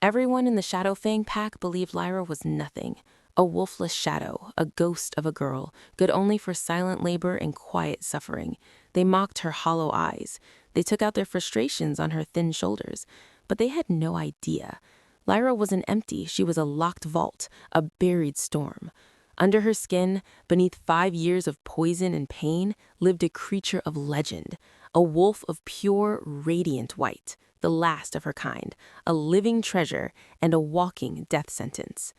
Everyone in the Shadow Fang pack believed Lyra was nothing. A wolfless shadow, a ghost of a girl, good only for silent labor and quiet suffering. They mocked her hollow eyes. They took out their frustrations on her thin shoulders. But they had no idea. Lyra wasn't empty, she was a locked vault, a buried storm. Under her skin, beneath 5 years of poison and pain, lived a creature of legend, a wolf of pure, radiant white, the last of her kind, a living treasure and a walking death sentence.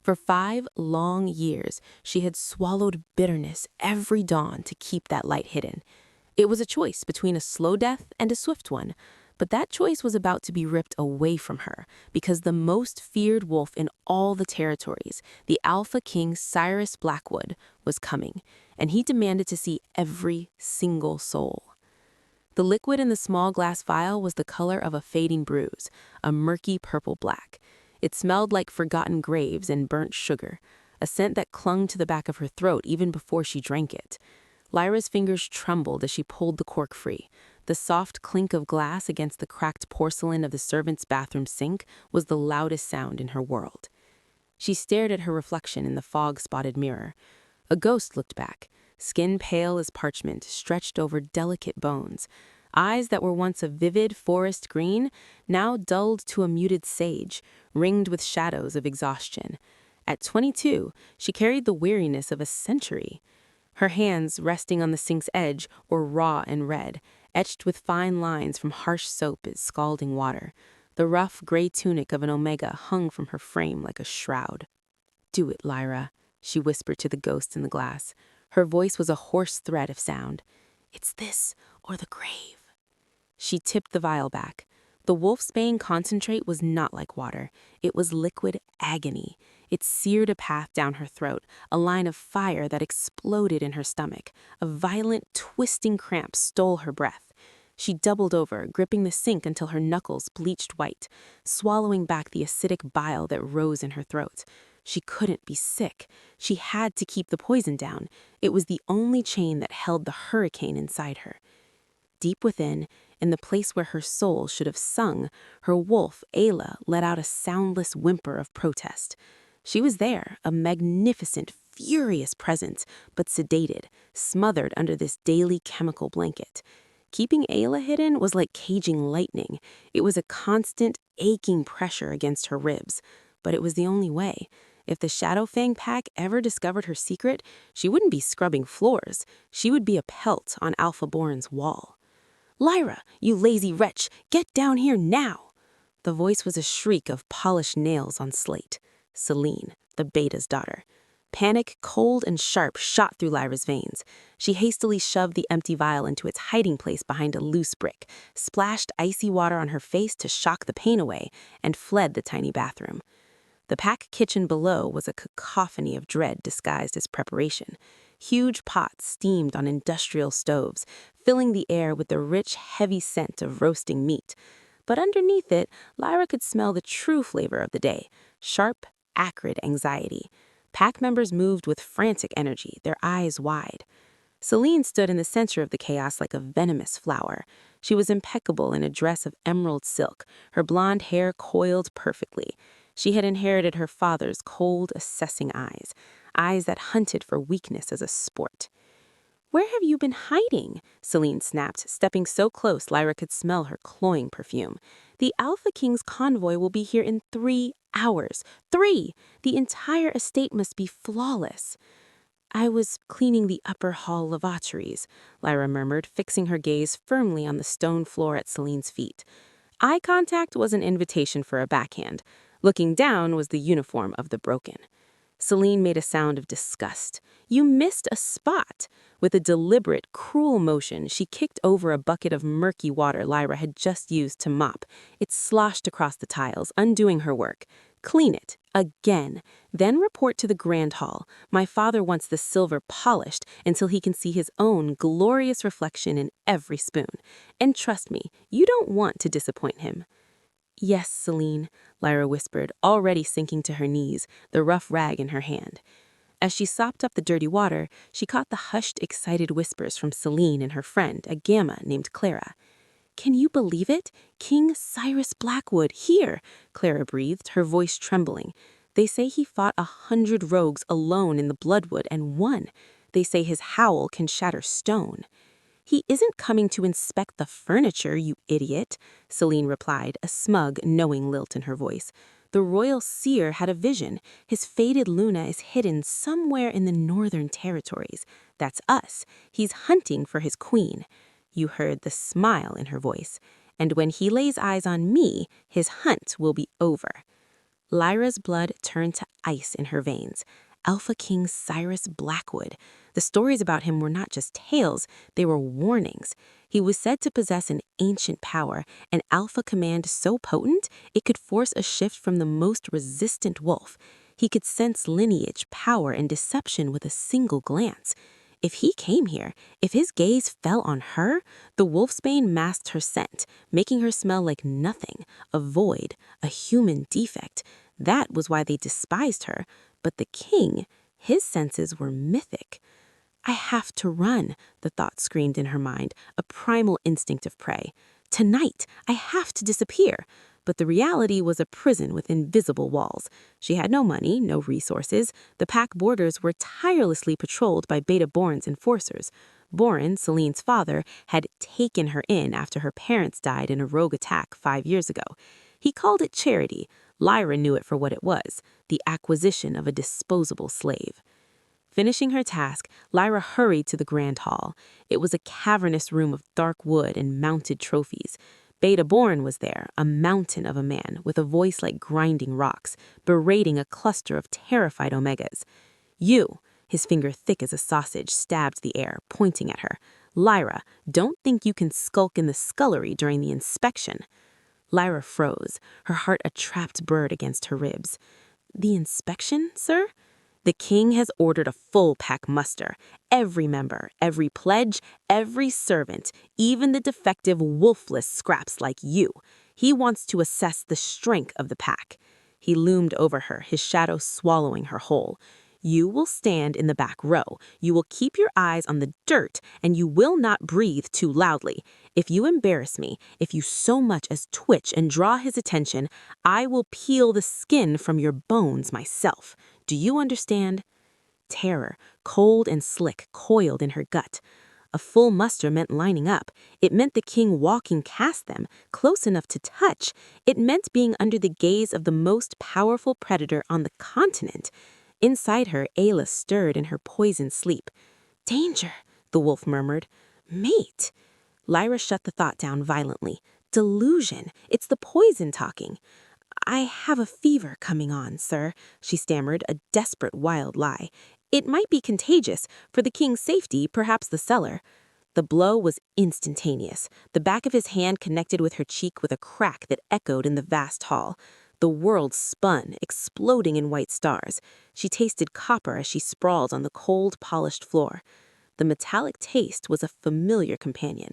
For 5 long years, she had swallowed bitterness every dawn to keep that light hidden. It was a choice between a slow death and a swift one, but that choice was about to be ripped away from her because the most feared wolf in all the territories, the Alpha King Cyrus Blackwood, was coming, and he demanded to see every single soul. The liquid in the small glass vial was the color of a fading bruise, a murky purple-black. It smelled like forgotten graves and burnt sugar, a scent that clung to the back of her throat even before she drank it. Lyra's fingers trembled as she pulled the cork free. The soft clink of glass against the cracked porcelain of the servant's bathroom sink was the loudest sound in her world. She stared at her reflection in the fog-spotted mirror. A ghost looked back, skin pale as parchment, stretched over delicate bones. Eyes that were once a vivid forest green, now dulled to a muted sage, ringed with shadows of exhaustion. At 22, she carried the weariness of a century. Her hands, resting on the sink's edge, were raw and red, etched with fine lines from harsh soap as scalding water. The rough, gray tunic of an omega hung from her frame like a shroud. "Do it, Lyra," she whispered to the ghost in the glass. Her voice was a hoarse thread of sound. "It's this or the grave." She tipped the vial back. The wolfsbane concentrate was not like water. It was liquid agony. It seared a path down her throat, a line of fire that exploded in her stomach. A violent, twisting cramp stole her breath. She doubled over, gripping the sink until her knuckles bleached white, swallowing back the acidic bile that rose in her throat. She couldn't be sick. She had to keep the poison down. It was the only chain that held the hurricane inside her. Deep within, in the place where her soul should have sung, her wolf, Ayla, let out a soundless whimper of protest. She was there, a magnificent, furious presence, but sedated, smothered under this daily chemical blanket. Keeping Ayla hidden was like caging lightning. It was a constant, aching pressure against her ribs. But it was the only way. If the Shadow Fang pack ever discovered her secret, she wouldn't be scrubbing floors. She would be a pelt on Alpha Bourne's wall. "Lyra, you lazy wretch, get down here now!" The voice was a shriek of polished nails on slate. Celine, the beta's daughter. Panic, cold and sharp, shot through Lyra's veins. She hastily shoved the empty vial into its hiding place behind a loose brick, splashed icy water on her face to shock the pain away, and fled the tiny bathroom. The pack kitchen below was a cacophony of dread disguised as preparation. Huge pots steamed on industrial stoves, filling the air with the rich, heavy scent of roasting meat. But underneath it, Lyra could smell the true flavor of the day: sharp, acrid anxiety. Pack members moved with frantic energy, their eyes wide. Celine stood in the center of the chaos like a venomous flower. She was impeccable in a dress of emerald silk, her blonde hair coiled perfectly. She had inherited her father's cold, assessing eyes, eyes that hunted for weakness as a sport. "Where have you been hiding?" Celine snapped, stepping so close Lyra could smell her cloying perfume. "The Alpha King's convoy will be here in 3 hours. 3! The entire estate must be flawless." "I was cleaning the upper hall lavatories," Lyra murmured, fixing her gaze firmly on the stone floor at Celine's feet. Eye contact was an invitation for a backhand. Looking down was the uniform of the broken. Celine made a sound of disgust. "You missed a spot." With a deliberate, cruel motion, she kicked over a bucket of murky water Lyra had just used to mop. It sloshed across the tiles, undoing her work. "Clean it. Again. Then report to the Grand Hall. My father wants the silver polished until he can see his own glorious reflection in every spoon. And trust me, you don't want to disappoint him." "Yes, Celine," Lyra whispered, already sinking to her knees, the rough rag in her hand. As she sopped up the dirty water, she caught the hushed, excited whispers from Celine and her friend, a gamma named Clara. Can you believe it? King Cyrus Blackwood, here, Clara breathed, her voice trembling. They say he fought 100 rogues alone in the Bloodwood and won. They say his howl can shatter stone. He isn't coming to inspect the furniture, you idiot, Celine replied, a smug, knowing lilt in her voice. The royal seer had a vision. His fated Luna is hidden somewhere in the northern territories. That's us. He's hunting for his queen. You heard the smile in her voice. And when he lays eyes on me, his hunt will be over. Lyra's blood turned to ice in her veins. Alpha King Cyrus Blackwood. The stories about him were not just tales, they were warnings. He was said to possess an ancient power, an alpha command so potent it could force a shift from the most resistant wolf. He could sense lineage, power, and deception with a single glance. If he came here, if his gaze fell on her, the wolfsbane masked her scent, making her smell like nothing, a void, a human defect. That was why they despised her. But the king, his senses were mythic. I have to run, the thought screamed in her mind, a primal instinct of prey. Tonight, I have to disappear. But the reality was a prison with invisible walls. She had no money, no resources. The pack borders were tirelessly patrolled by Beta-Born's enforcers. Boren, Celine's father, had taken her in after her parents died in a rogue attack 5 years ago. He called it charity. Lyra knew it for what it was, the acquisition of a disposable slave. Finishing her task, Lyra hurried to the grand hall. It was a cavernous room of dark wood and mounted trophies. Beta-Born was there, a mountain of a man with a voice like grinding rocks, berating a cluster of terrified omegas. You, his finger thick as a sausage, stabbed the air, pointing at her. Lyra, don't think you can skulk in the scullery during the inspection. Lyra froze, her heart a trapped bird against her ribs. The inspection, sir? The king has ordered a full pack muster. Every member, every pledge, every servant, even the defective wolfless scraps like you. He wants to assess the strength of the pack. He loomed over her, his shadow swallowing her whole. You will stand in the back row. You will keep your eyes on the dirt, and you will not breathe too loudly. If you embarrass me, if you so much as twitch and draw his attention, I will peel the skin from your bones myself. Do you understand? Terror, cold and slick, coiled in her gut. A full muster meant lining up. It meant the king walking past them, close enough to touch. It meant being under the gaze of the most powerful predator on the continent. Inside her, Ayla stirred in her poisoned sleep. Danger, the wolf murmured. Mate. Lyra shut the thought down violently. Delusion. It's the poison talking. I have a fever coming on, sir, she stammered, a desperate wild lie. It might be contagious. For the king's safety, perhaps the cellar. The blow was instantaneous. The back of his hand connected with her cheek with a crack that echoed in the vast hall. The world spun, exploding in white stars. She tasted copper as she sprawled on the cold, polished floor. The metallic taste was a familiar companion.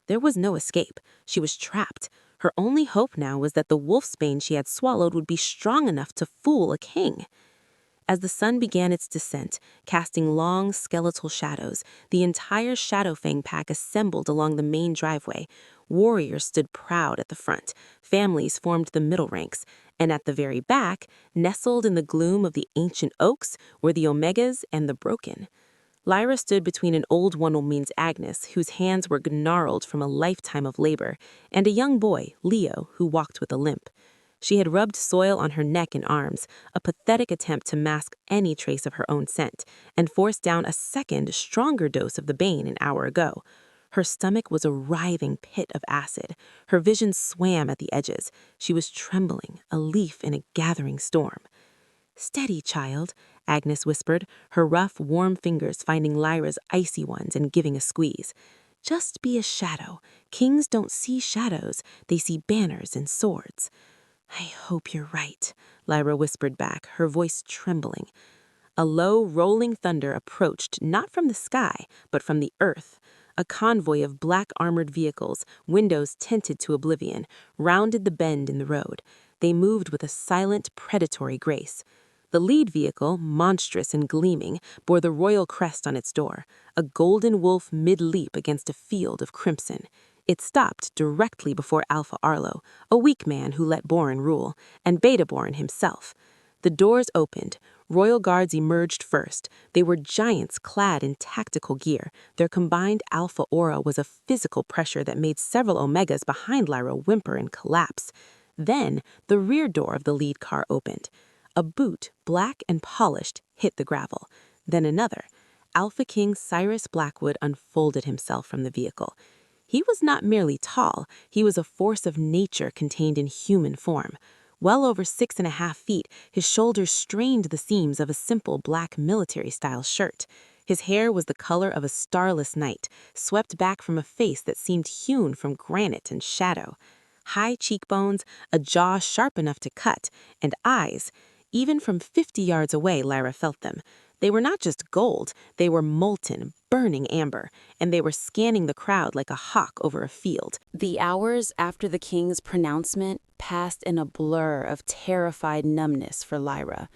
There was no escape. She was trapped. Her only hope now was that the wolfsbane she had swallowed would be strong enough to fool a king. As the sun began its descent, casting long, skeletal shadows, the entire Shadowfang pack assembled along the main driveway. Warriors stood proud at the front, families formed the middle ranks, and at the very back, nestled in the gloom of the ancient oaks, were the Omegas and the Broken. Lyra stood between an old woman's Agnes, whose hands were gnarled from a lifetime of labor, and a young boy, Leo, who walked with a limp. She had rubbed soil on her neck and arms, a pathetic attempt to mask any trace of her own scent, and forced down a second, stronger dose of the bane an hour ago. Her stomach was a writhing pit of acid. Her vision swam at the edges. She was trembling, a leaf in a gathering storm. Steady, child, Agnes whispered, her rough, warm fingers finding Lyra's icy ones and giving a squeeze. Just be a shadow. Kings don't see shadows. They see banners and swords. I hope you're right, Lyra whispered back, her voice trembling. A low, rolling thunder approached not from the sky, but from the earth. A convoy of black armored vehicles, windows tinted to oblivion, rounded the bend in the road. They moved with a silent, predatory grace. The lead vehicle, monstrous and gleaming, bore the royal crest on its door, a golden wolf mid-leap against a field of crimson. It stopped directly before Alpha Arlo, a weak man who let Boren rule, and Beta Boren himself. The doors opened. Royal guards emerged first. They were giants clad in tactical gear. Their combined alpha aura was a physical pressure that made several Omegas behind Lyra whimper and collapse. Then, the rear door of the lead car opened. A boot, black and polished, hit the gravel. Then another. Alpha King Cyrus Blackwood unfolded himself from the vehicle. He was not merely tall, he was a force of nature contained in human form. Well over 6.5 feet, his shoulders strained the seams of a simple black military-style shirt. His hair was the color of a starless night, swept back from a face that seemed hewn from granite and shadow. High cheekbones, a jaw sharp enough to cut, and eyes. Even from 50 yards away, Lyra felt them. They were not just gold, they were molten, burning amber, and they were scanning the crowd like a hawk over a field. The hours after the king's pronouncement passed in a blur of terrified numbness for Lyra.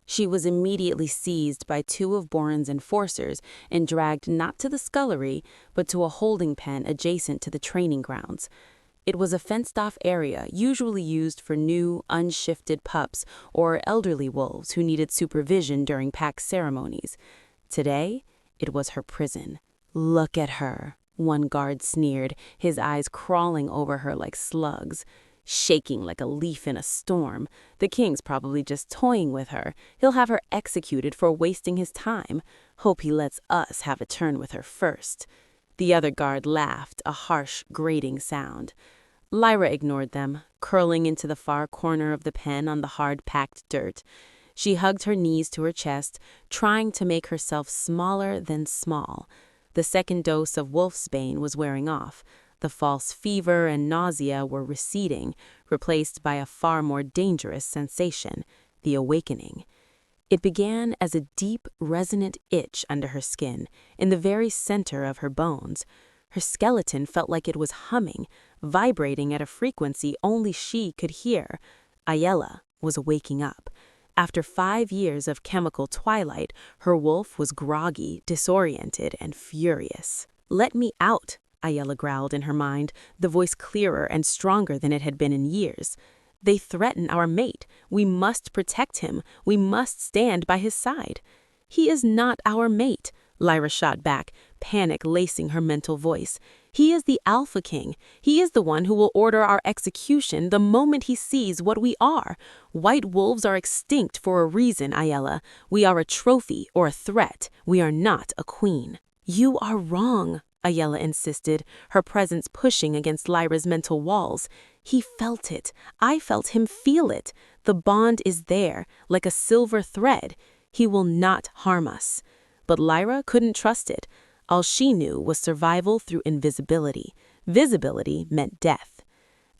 She was immediately seized by 2 of Boren's enforcers and dragged not to the scullery, but to a holding pen adjacent to the training grounds. It was a fenced-off area usually used for new, unshifted pups or elderly wolves who needed supervision during pack ceremonies. Today, it was her prison. "Look at her," one guard sneered, his eyes crawling over her like slugs. "Shaking like a leaf in a storm. The king's probably just toying with her. He'll have her executed for wasting his time. Hope he lets us have a turn with her first." The other guard laughed, a harsh, grating sound. Lyra ignored them, curling into the far corner of the pen on the hard-packed dirt. She hugged her knees to her chest, trying to make herself smaller than small. The second dose of wolfsbane was wearing off. The false fever and nausea were receding, replaced by a far more dangerous sensation, the awakening. It began as a deep, resonant itch under her skin, in the very center of her bones. Her skeleton felt like it was humming, vibrating at a frequency only she could hear. Ayala was waking up. After 5 years of chemical twilight, her wolf was groggy, disoriented, and furious. "Let me out," Ayala growled in her mind, the voice clearer and stronger than it had been in years. "They threaten our mate. We must protect him. We must stand by his side." "He is not our mate," Lyra shot back, panic lacing her mental voice. "He is the Alpha King. He is the one who will order our execution the moment he sees what we are. White wolves are extinct for a reason, Ayala. We are a trophy or a threat. We are not a queen." "You are wrong," Ayala insisted, her presence pushing against Lyra's mental walls. "He felt it. I felt him feel it. The bond is there, like a silver thread. He will not harm us." But Lyra couldn't trust it. All she knew was survival through invisibility. Visibility meant death.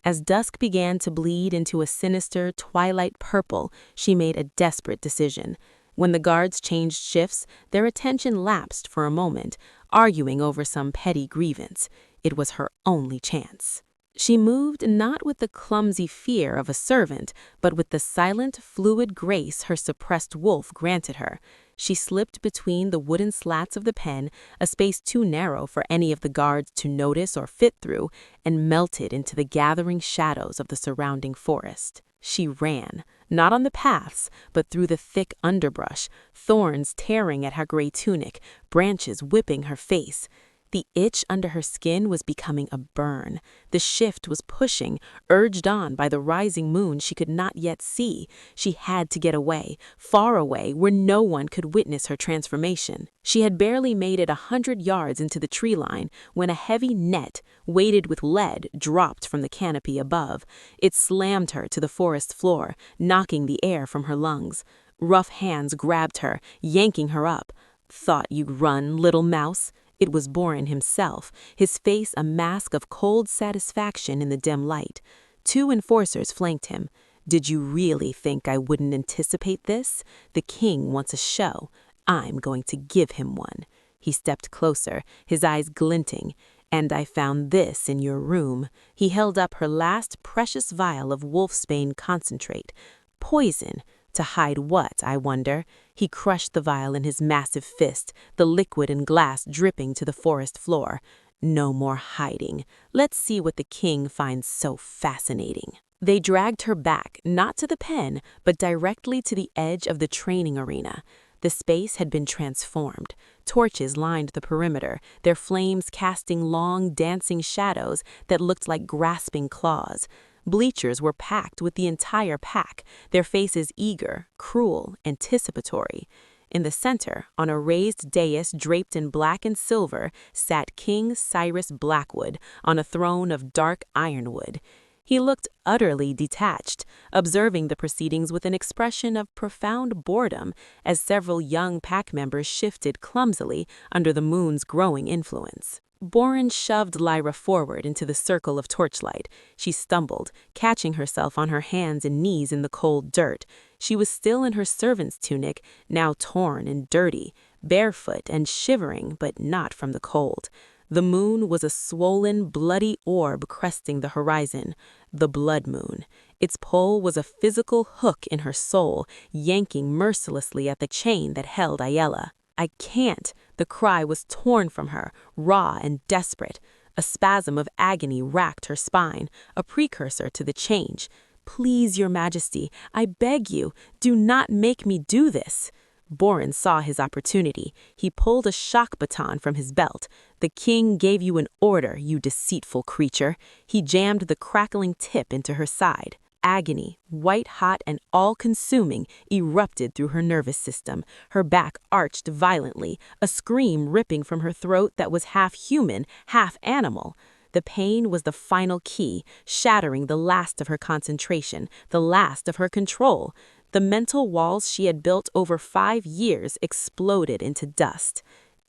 As dusk began to bleed into a sinister twilight purple, she made a desperate decision. When the guards changed shifts, their attention lapsed for a moment, arguing over some petty grievance. It was her only chance. She moved not with the clumsy fear of a servant, but with the silent, fluid grace her suppressed wolf granted her. She slipped between the wooden slats of the pen, a space too narrow for any of the guards to notice or fit through, and melted into the gathering shadows of the surrounding forest. She ran, not on the paths, but through the thick underbrush, thorns tearing at her gray tunic, branches whipping her face. The itch under her skin was becoming a burn. The shift was pushing, urged on by the rising moon she could not yet see. She had to get away, far away, where no one could witness her transformation. She had barely made it 100 yards into the tree line when a heavy net, weighted with lead, dropped from the canopy above. It slammed her to the forest floor, knocking the air from her lungs. Rough hands grabbed her, yanking her up. "Thought you'd run, little mouse?" It was Boren himself, his face a mask of cold satisfaction in the dim light. 2 enforcers flanked him. "Did you really think I wouldn't anticipate this? The king wants a show. I'm going to give him one." He stepped closer, his eyes glinting. "And I found this in your room." He held up her last precious vial of wolfsbane concentrate. Poison. To hide what, I wonder? He crushed the vial in his massive fist, the liquid and glass dripping to the forest floor. No more hiding. Let's see what the king finds so fascinating. They dragged her back, not to the pen, but directly to the edge of the training arena. The space had been transformed. Torches lined the perimeter, their flames casting long, dancing shadows that looked like grasping claws. Bleachers were packed with the entire pack, their faces eager, cruel, anticipatory. In the center, on a raised dais draped in black and silver, sat King Cyrus Blackwood on a throne of dark ironwood. He looked utterly detached, observing the proceedings with an expression of profound boredom as several young pack members shifted clumsily under the moon's growing influence. Boren shoved Lyra forward into the circle of torchlight. She stumbled, catching herself on her hands and knees in the cold dirt. She was still in her servant's tunic, now torn and dirty, barefoot and shivering, but not from the cold. The moon was a swollen, bloody orb cresting the horizon, the blood moon. Its pole was a physical hook in her soul, yanking mercilessly at the chain that held Ayala. "I can't." The cry was torn from her, raw and desperate. A spasm of agony racked her spine, a precursor to the change. "Please, Your Majesty, I beg you, do not make me do this." Boren saw his opportunity. He pulled a shock baton from his belt. "The king gave you an order, you deceitful creature." He jammed the crackling tip into her side. Agony, white-hot and all-consuming, erupted through her nervous system. Her back arched violently, a scream ripping from her throat that was half human, half animal. The pain was the final key, shattering the last of her concentration, the last of her control. The mental walls she had built over 5 years exploded into dust.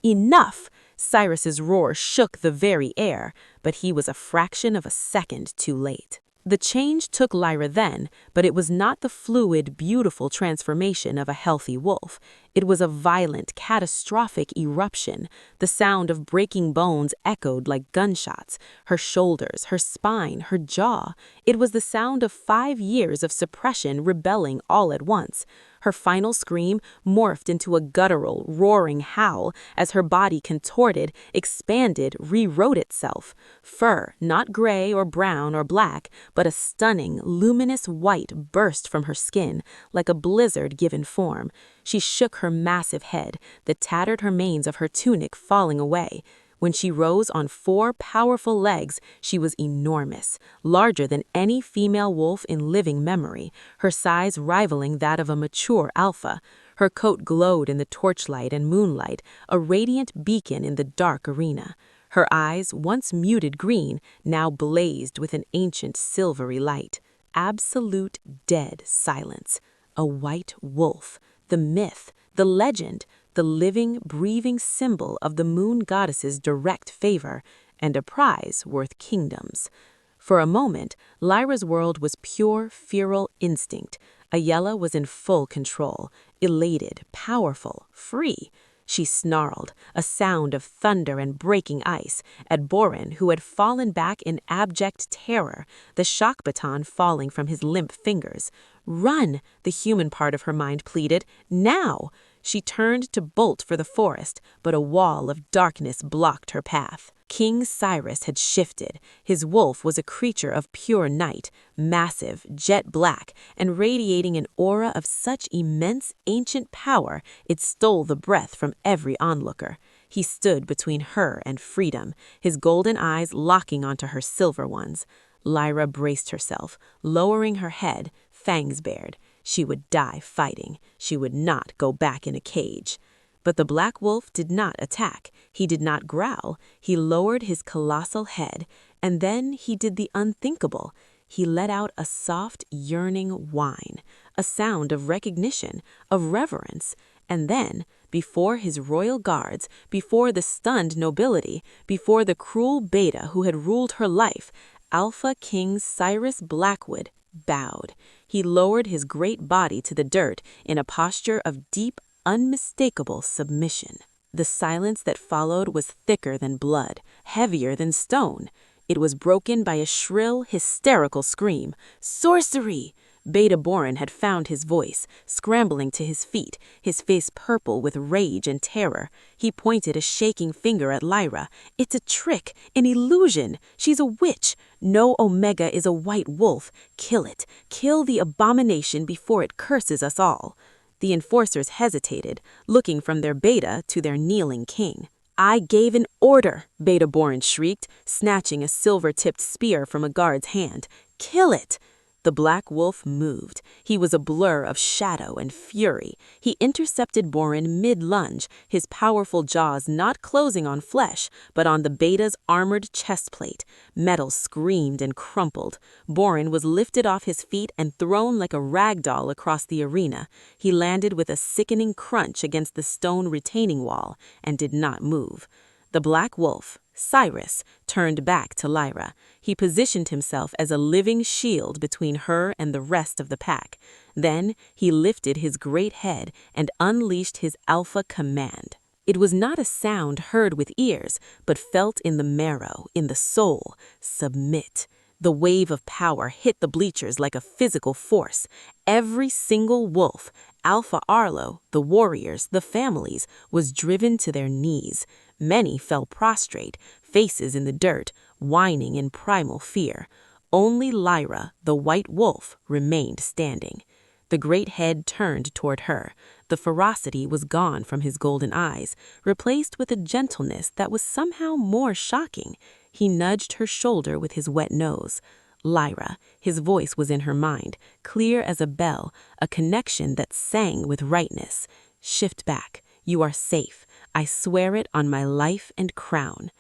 "Enough!" Cyrus's roar shook the very air, but he was a fraction of a second too late. The change took Lyra then, but it was not the fluid, beautiful transformation of a healthy wolf. It was a violent, catastrophic eruption. The sound of breaking bones echoed like gunshots. Her shoulders, her spine, her jaw. It was the sound of 5 years of suppression rebelling all at once. Her final scream morphed into a guttural, roaring howl as her body contorted, expanded, rewrote itself. Fur, not gray or brown or black, but a stunning, luminous white burst from her skin, like a blizzard given form. She shook her massive head, the tattered remains of her tunic falling away. When she rose on 4 powerful legs, she was enormous, larger than any female wolf in living memory, her size rivaling that of a mature alpha. Her coat glowed in the torchlight and moonlight, a radiant beacon in the dark arena. Her eyes, once muted green, now blazed with an ancient silvery light. Absolute dead silence. A white wolf. The myth, the legend, the living, breathing symbol of the moon goddess's direct favor, and a prize worth kingdoms. For a moment, Lyra's world was pure, feral instinct. Ayala was in full control, elated, powerful, free. She snarled, a sound of thunder and breaking ice, at Boren, who had fallen back in abject terror, the shock baton falling from his limp fingers. "Run," the human part of her mind pleaded. "Now!" She turned to bolt for the forest, but a wall of darkness blocked her path. King Cyrus had shifted. His wolf was a creature of pure night, massive, jet black, and radiating an aura of such immense ancient power it stole the breath from every onlooker. He stood between her and freedom, his golden eyes locking onto her silver ones. Lyra braced herself, lowering her head, fangs bared. She would die fighting. She would not go back in a cage. But the black wolf did not attack. He did not growl. He lowered his colossal head, and then he did the unthinkable. He let out a soft, yearning whine, a sound of recognition, of reverence, and then, before his royal guards, before the stunned nobility, before the cruel beta who had ruled her life, Alpha King Cyrus Blackwood bowed. He lowered his great body to the dirt in a posture of deep, unmistakable submission. The silence that followed was thicker than blood, heavier than stone. It was broken by a shrill, hysterical scream. "Sorcery!" Beta Borin had found his voice, scrambling to his feet, his face purple with rage and terror. He pointed a shaking finger at Lyra. "It's a trick, an illusion. She's a witch. No Omega is a white wolf. Kill it. Kill the abomination before it curses us all." The enforcers hesitated, looking from their Beta to their kneeling king. "I gave an order," Beta Borin shrieked, snatching a silver-tipped spear from a guard's hand. "Kill it!" The black wolf moved. He was a blur of shadow and fury. He intercepted Borin mid-lunge, his powerful jaws not closing on flesh, but on the Beta's armored chestplate. Metal screamed and crumpled. Borin was lifted off his feet and thrown like a rag doll across the arena. He landed with a sickening crunch against the stone retaining wall and did not move. The black wolf, Cyrus, turned back to Lyra. He positioned himself as a living shield between her and the rest of the pack. Then he lifted his great head and unleashed his alpha command. It was not a sound heard with ears, but felt in the marrow, in the soul. Submit. The wave of power hit the bleachers like a physical force. Every single wolf, Alpha Arlo, the warriors, the families, was driven to their knees. Many fell prostrate, faces in the dirt, whining in primal fear. Only Lyra, the white wolf, remained standing. The great head turned toward her. The ferocity was gone from his golden eyes, replaced with a gentleness that was somehow more shocking. He nudged her shoulder with his wet nose. Lyra, his voice was in her mind, clear as a bell, a connection that sang with rightness. Shift back. You are safe. I swear it on my life and crown.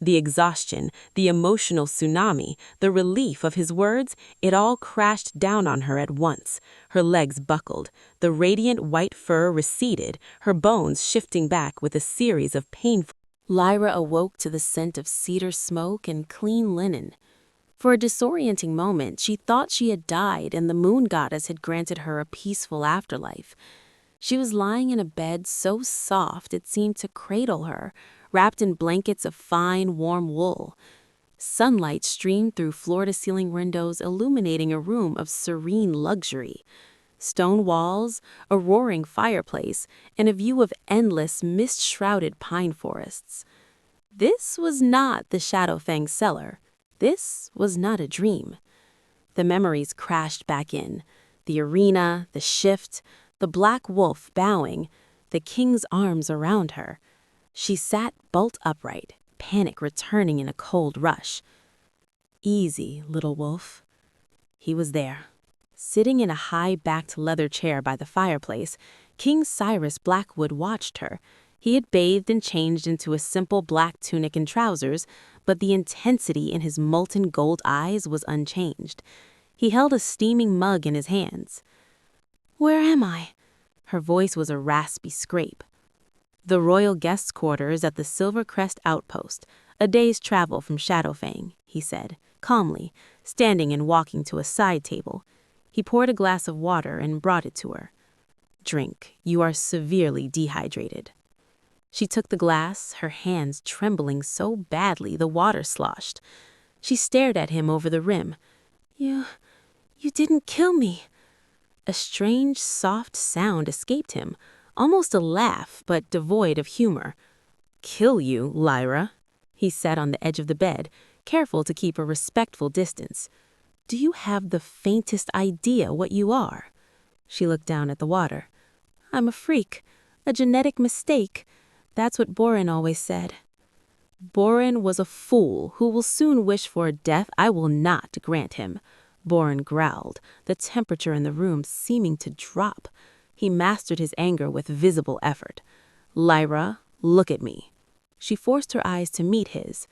The exhaustion, the emotional tsunami, the relief of his words, it all crashed down on her at once. Her legs buckled. The radiant white fur receded, her bones shifting back with a series of painful. Lyra awoke to the scent of cedar smoke and clean linen. For a disorienting moment, she thought she had died and the moon goddess had granted her a peaceful afterlife. She was lying in a bed so soft it seemed to cradle her, wrapped in blankets of fine, warm wool. Sunlight streamed through floor-to-ceiling windows, illuminating a room of serene luxury. Stone walls, a roaring fireplace, and a view of endless, mist-shrouded pine forests. This was not the Shadowfang cellar. This was not a dream. The memories crashed back in. The arena, the shift, the black wolf bowing, the king's arms around her. She sat bolt upright, panic returning in a cold rush. "Easy, little wolf." He was there. Sitting in a high-backed leather chair by the fireplace, King Cyrus Blackwood watched her. He had bathed and changed into a simple black tunic and trousers, but the intensity in his molten gold eyes was unchanged. He held a steaming mug in his hands. "Where am I?" Her voice was a raspy scrape. "The royal guests' quarters at the Silver Crest Outpost, a day's travel from Shadowfang," he said, calmly, standing and walking to a side table. He poured a glass of water and brought it to her. "Drink. You are severely dehydrated." She took the glass, her hands trembling so badly the water sloshed. She stared at him over the rim. You didn't kill me." A strange, soft sound escaped him, almost a laugh, but devoid of humor. "Kill you, Lyra?" he said on the edge of the bed, careful to keep a respectful distance. "Do you have the faintest idea what you are?" She looked down at the water. "I'm a freak, a genetic mistake. That's what Borin always said." "Borin was a fool who will soon wish for a death I will not grant him," Borin growled, the temperature in the room seeming to drop. He mastered his anger with visible effort. "Lyra, look at me." She forced her eyes to meet his.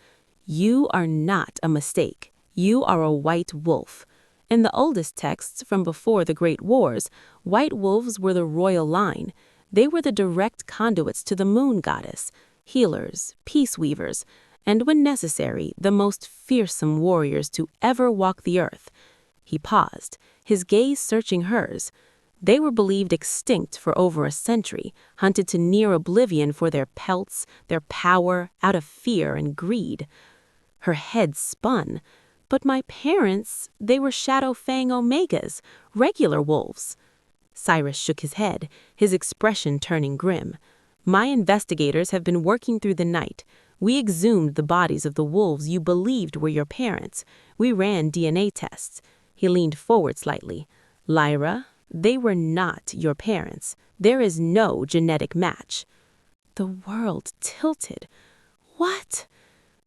"You are not a mistake. You are a white wolf. In the oldest texts from before the Great Wars, white wolves were the royal line. They were the direct conduits to the moon goddess, healers, peace weavers, and when necessary, the most fearsome warriors to ever walk the earth." He paused, his gaze searching hers. They were believed extinct for over a century, hunted to near oblivion for their pelts, their power, out of fear and greed. Her head spun. But my parents, they were Shadow Fang Omegas, regular wolves. Cyrus shook his head, his expression turning grim. My investigators have been working through the night. We exhumed the bodies of the wolves you believed were your parents. We ran DNA tests. He leaned forward slightly. Lyra, they were not your parents. There is no genetic match. The world tilted. What?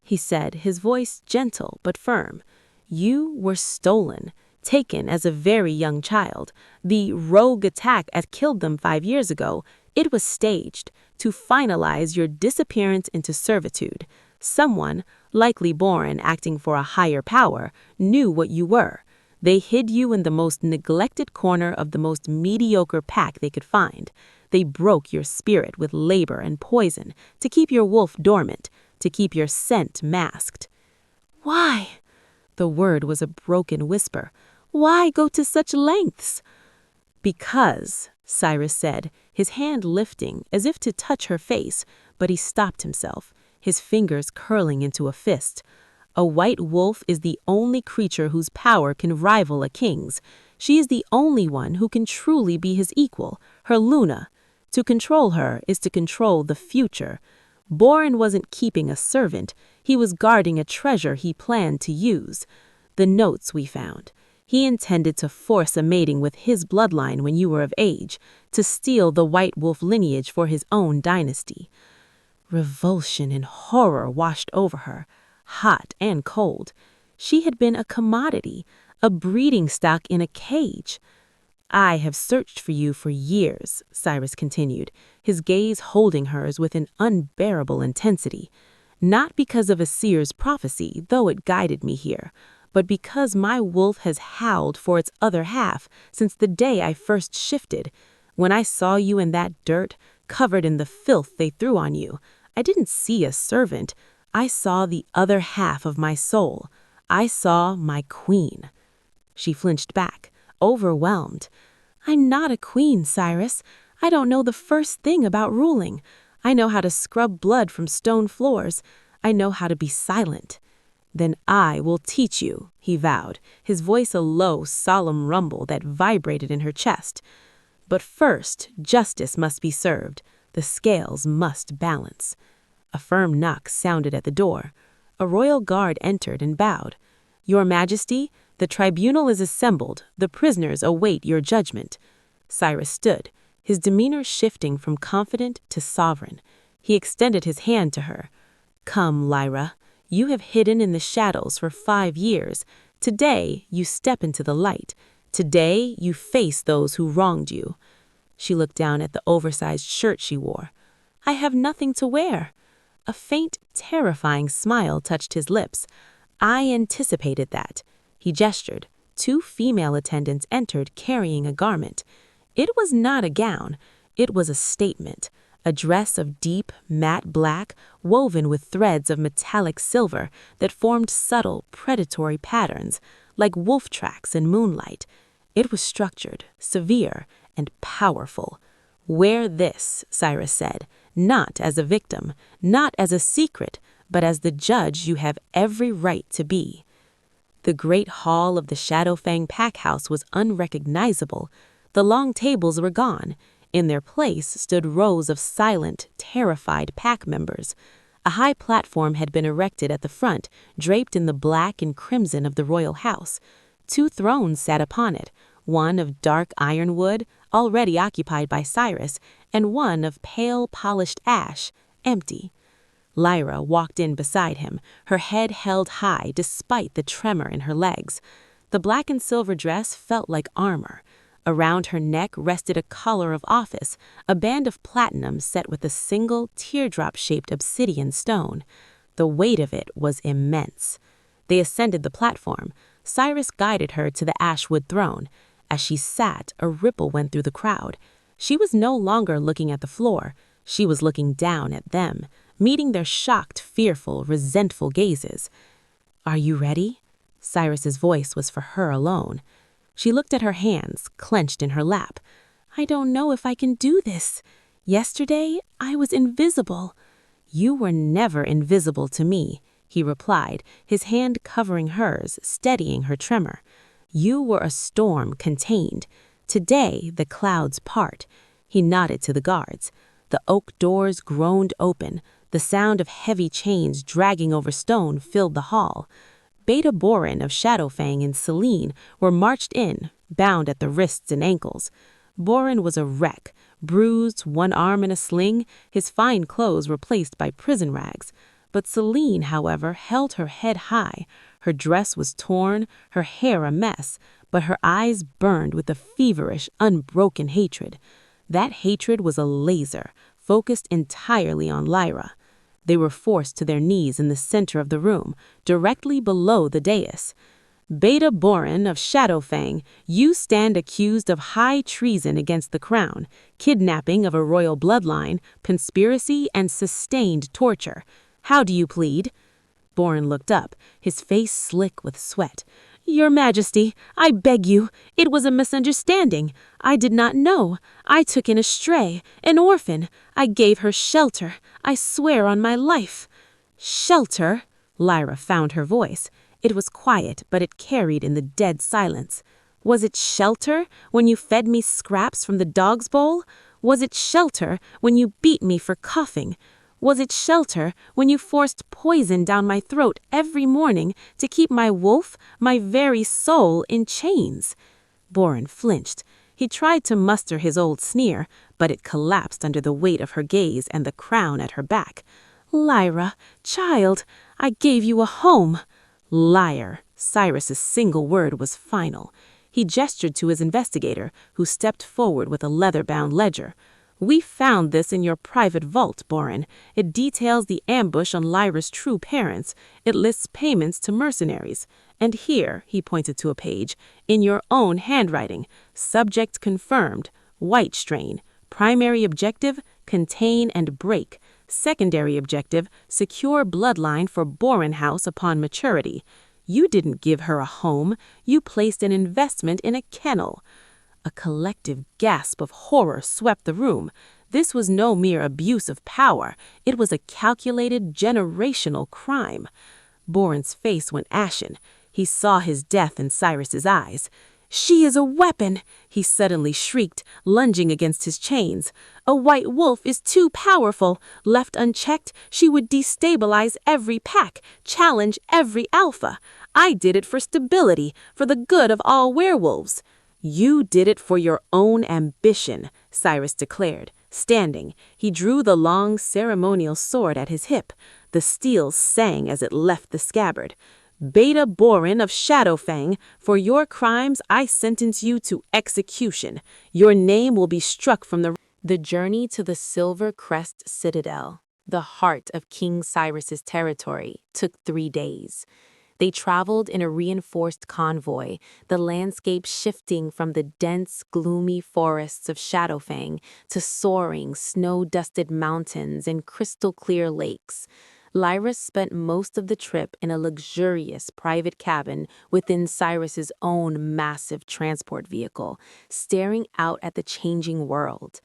He said, his voice gentle but firm. You were stolen, taken as a very young child. The rogue attack that killed them 5 years ago, it was staged to finalize your disappearance into servitude. Someone, likely born acting for a higher power, knew what you were. They hid you in the most neglected corner of the most mediocre pack they could find. They broke your spirit with labor and poison to keep your wolf dormant, to keep your scent masked. Why? The word was a broken whisper. Why go to such lengths? Because, Cyrus said, his hand lifting as if to touch her face, but he stopped himself, his fingers curling into a fist. A white wolf is the only creature whose power can rival a king's. She is the only one who can truly be his equal, her Luna. To control her is to control the future. Boren wasn't keeping a servant, he was guarding a treasure he planned to use. The notes we found. He intended to force a mating with his bloodline when you were of age, to steal the white wolf lineage for his own dynasty. Revulsion and horror washed over her, hot and cold. She had been a commodity, a breeding stock in a cage. I have searched for you for years, Cyrus continued, his gaze holding hers with an unbearable intensity. Not because of a seer's prophecy, though it guided me here, but because my wolf has howled for its other half since the day I first shifted. When I saw you in that dirt, covered in the filth they threw on you, I didn't see a servant. I saw the other half of my soul. I saw my queen. She flinched back, overwhelmed. I'm not a queen, Cyrus. I don't know the first thing about ruling. I know how to scrub blood from stone floors. I know how to be silent. Then I will teach you, he vowed, his voice a low, solemn rumble that vibrated in her chest. But first, justice must be served. The scales must balance. A firm knock sounded at the door. A royal guard entered and bowed. Your Majesty, the tribunal is assembled. The prisoners await your judgment. Cyrus stood, his demeanor shifting from confident to sovereign. He extended his hand to her. Come, Lyra. You have hidden in the shadows for 5 years. Today, you step into the light. Today, you face those who wronged you. She looked down at the oversized shirt she wore. I have nothing to wear. A faint, terrifying smile touched his lips. I anticipated that. He gestured. 2 female attendants entered carrying a garment. It was not a gown. It was a statement. A dress of deep, matte black, woven with threads of metallic silver that formed subtle, predatory patterns, like wolf tracks in moonlight. It was structured, severe, and powerful. Wear this, Cyrus said, not as a victim, not as a secret, but as the judge you have every right to be. The great hall of the Shadowfang pack house was unrecognizable. The long tables were gone. In their place stood rows of silent, terrified pack members. A high platform had been erected at the front, draped in the black and crimson of the royal house. 2 thrones sat upon it, one of dark ironwood, already occupied by Cyrus, and one of pale, polished ash, empty. Lyra walked in beside him, her head held high despite the tremor in her legs. The black and silver dress felt like armor. Around her neck rested a collar of office, a band of platinum set with a single teardrop-shaped obsidian stone. The weight of it was immense. They ascended the platform. Cyrus guided her to the ashwood throne. As she sat, a ripple went through the crowd. She was no longer looking at the floor. She was looking down at them, meeting their shocked, fearful, resentful gazes. Are you ready? Cyrus's voice was for her alone. She looked at her hands, clenched in her lap. I don't know if I can do this. Yesterday, I was invisible. You were never invisible to me, he replied, his hand covering hers, steadying her tremor. You were a storm contained. Today the clouds part. He nodded to the guards. The oak doors groaned open. The sound of heavy chains dragging over stone filled the hall. Beta Borin of Shadowfang and Selene were marched in, bound at the wrists and ankles. Borin was a wreck, bruised, one arm in a sling, his fine clothes replaced by prison rags. But Selene, however, held her head high. Her dress was torn, her hair a mess, but her eyes burned with a feverish, unbroken hatred. That hatred was a laser, focused entirely on Lyra. They were forced to their knees in the center of the room, directly below the dais. Beta Borin of Shadowfang, you stand accused of high treason against the crown, kidnapping of a royal bloodline, conspiracy, and sustained torture. How do you plead? Borin looked up, his face slick with sweat. Your Majesty, I beg you, it was a misunderstanding. I did not know. I took in a stray, an orphan. I gave her shelter. I swear on my life. Shelter? Lyra found her voice. It was quiet, but it carried in the dead silence. Was it shelter when you fed me scraps from the dog's bowl? Was it shelter when you beat me for coughing? Was it shelter when you forced poison down my throat every morning to keep my wolf, my very soul, in chains? Borin flinched. He tried to muster his old sneer, but it collapsed under the weight of her gaze and the crown at her back. Lyra, child, I gave you a home. Liar. Cyrus's single word was final. He gestured to his investigator, who stepped forward with a leather-bound ledger. We found this in your private vault, Borin. It details the ambush on Lyra's true parents. It lists payments to mercenaries. And here, he pointed to a page, in your own handwriting, subject confirmed, white strain. Primary objective, contain and break. Secondary objective, secure bloodline for Borin House upon maturity. You didn't give her a home. You placed an investment in a kennel. A collective gasp of horror swept the room. This was no mere abuse of power. It was a calculated generational crime. Borin's face went ashen. He saw his death in Cyrus's eyes. She is a weapon, he suddenly shrieked, lunging against his chains. A white wolf is too powerful. Left unchecked, she would destabilize every pack, challenge every alpha. I did it for stability, for the good of all werewolves. You did it for your own ambition, Cyrus declared. Standing, he drew the long ceremonial sword at his hip. The steel sang as it left the scabbard. Beta Borin of Shadowfang, for your crimes I sentence you to execution. Your name will be struck from the journey to the Silver Crest Citadel, the heart of King Cyrus's territory, took 3 days. They traveled in a reinforced convoy, the landscape shifting from the dense, gloomy forests of Shadowfang to soaring, snow-dusted mountains and crystal-clear lakes. Lyra spent most of the trip in a luxurious private cabin within Cyrus's own massive transport vehicle, staring out at the changing world.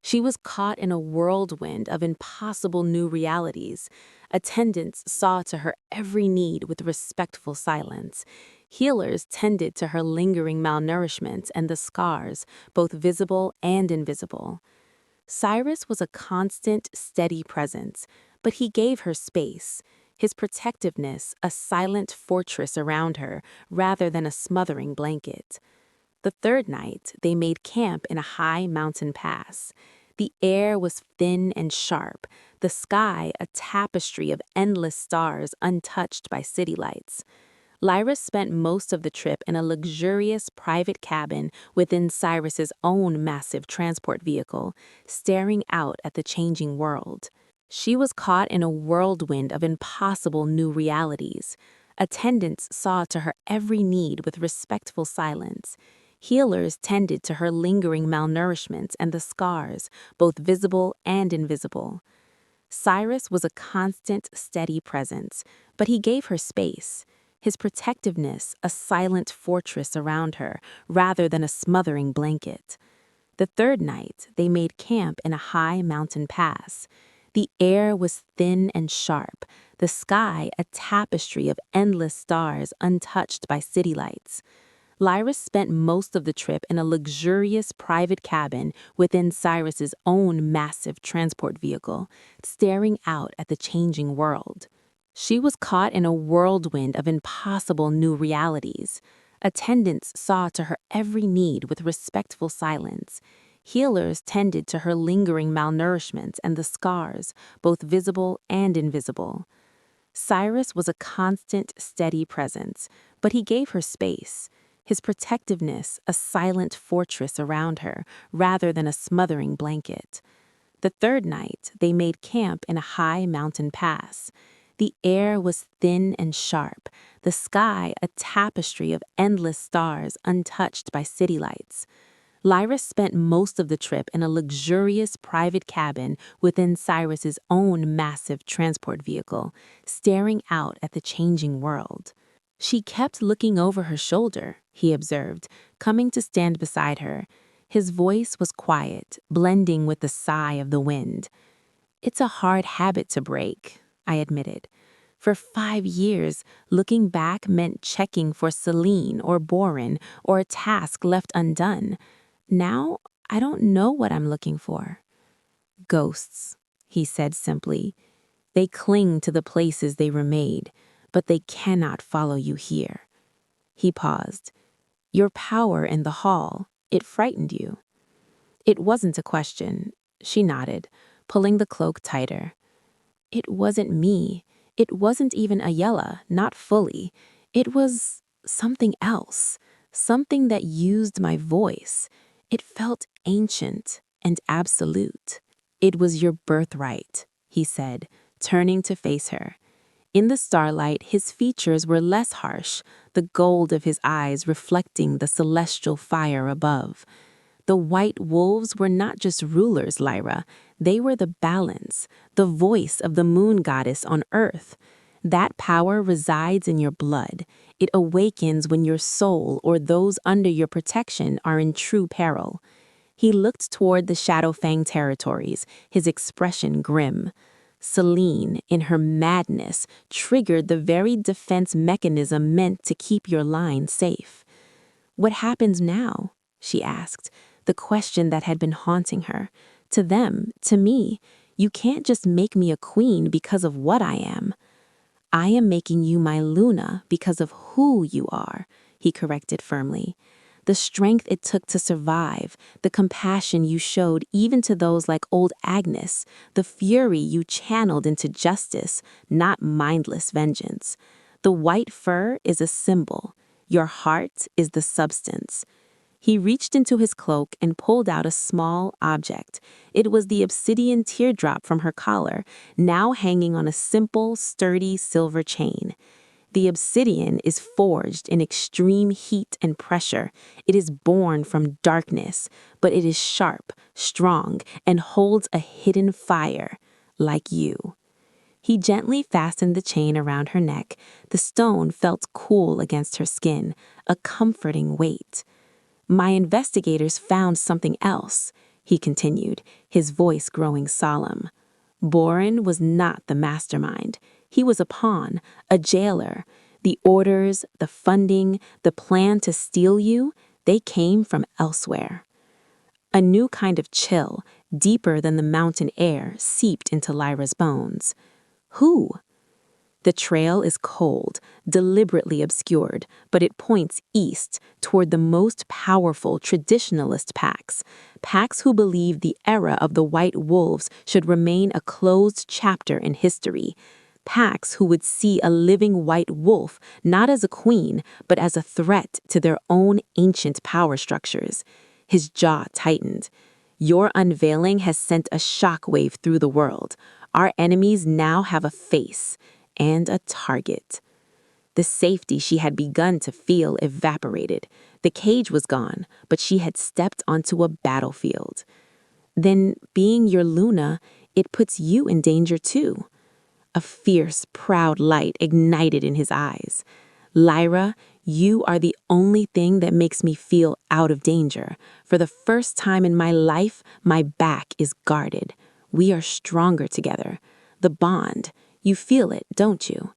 She was caught in a whirlwind of impossible new realities. Attendants saw to her every need with respectful silence. Healers tended to her lingering malnourishment and the scars, both visible and invisible. Cyrus was a constant, steady presence, but he gave her space. His protectiveness, a silent fortress around her, rather than a smothering blanket. The 3rd night, they made camp in a high mountain pass. The air was thin and sharp, the sky a tapestry of endless stars untouched by city lights. Lyra spent most of the trip in a luxurious private cabin within Cyrus's own massive transport vehicle, staring out at the changing world. She was caught in a whirlwind of impossible new realities. Attendants saw to her every need with respectful silence. Healers tended to her lingering malnourishment and the scars, both visible and invisible. Cyrus was a constant, steady presence, but he gave her space. His protectiveness, a silent fortress around her, rather than a smothering blanket. The 3rd night, they made camp in a high mountain pass. The air was thin and sharp, the sky a tapestry of endless stars untouched by city lights. Lyra spent most of the trip in a luxurious private cabin within Cyrus's own massive transport vehicle, staring out at the changing world. She was caught in a whirlwind of impossible new realities. Attendants saw to her every need with respectful silence. Healers tended to her lingering malnourishment and the scars, both visible and invisible. Cyrus was a constant, steady presence, but he gave her space. His protectiveness, a silent fortress around her, rather than a smothering blanket. The third night, they made camp in a high mountain pass. The air was thin and sharp, the sky a tapestry of endless stars untouched by city lights. Lyra spent most of the trip in a luxurious private cabin within Cyrus's own massive transport vehicle, staring out at the changing world. She kept looking over her shoulder, he observed, coming to stand beside her. His voice was quiet, blending with the sigh of the wind. "It's a hard habit to break," I admitted. For 5 years, looking back meant checking for Selene or Boren or a task left undone. Now, I don't know what I'm looking for. "Ghosts," he said simply. "They cling to the places they were made, but they cannot follow you here." He paused. "Your power in the hall, it frightened you." It wasn't a question. She nodded, pulling the cloak tighter. "It wasn't me. It wasn't even Ayala, not fully. It was something else, something that used my voice. It felt ancient and absolute." "It was your birthright," he said, turning to face her. In the starlight, his features were less harsh, the gold of his eyes reflecting the celestial fire above. The white wolves were not just rulers, Lyra. They were the balance, the voice of the moon goddess on earth. That power resides in your blood. It awakens when your soul or those under your protection are in true peril. He looked toward the Shadowfang territories, his expression grim. Selene, in her madness, triggered the very defense mechanism meant to keep your line safe. "What happens now?" she asked, the question that had been haunting her. "To them, to me, you can't just make me a queen because of what I am." "I am making you my Luna because of who you are," he corrected firmly. "The strength it took to survive, the compassion you showed even to those like old Agnes, the fury you channeled into justice, not mindless vengeance. The white fur is a symbol. Your heart is the substance." He reached into his cloak and pulled out a small object. It was the obsidian teardrop from her collar, now hanging on a simple, sturdy silver chain. The obsidian is forged in extreme heat and pressure. It is born from darkness, but it is sharp, strong, and holds a hidden fire, like you. He gently fastened the chain around her neck. The stone felt cool against her skin, a comforting weight. "My investigators found something else," he continued, his voice growing solemn. "Boren was not the mastermind. He was a pawn, a jailer. The orders, the funding, the plan to steal you, they came from elsewhere." A new kind of chill, deeper than the mountain air, seeped into Lyra's bones. "Who?" The trail is cold, deliberately obscured, but it points east toward the most powerful traditionalist packs who believe the era of the white wolves should remain a closed chapter in history, packs who would see a living white wolf not as a queen, but as a threat to their own ancient power structures. His jaw tightened. "Your unveiling has sent a shockwave through the world. Our enemies now have a face and a target." The safety she had begun to feel evaporated. The cage was gone, but she had stepped onto a battlefield. "Then, being your Luna, it puts you in danger too." A fierce, proud light ignited in his eyes. "Lyra, you are the only thing that makes me feel out of danger. For the first time in my life, my back is guarded. We are stronger together. The bond, You feel it, don't you?"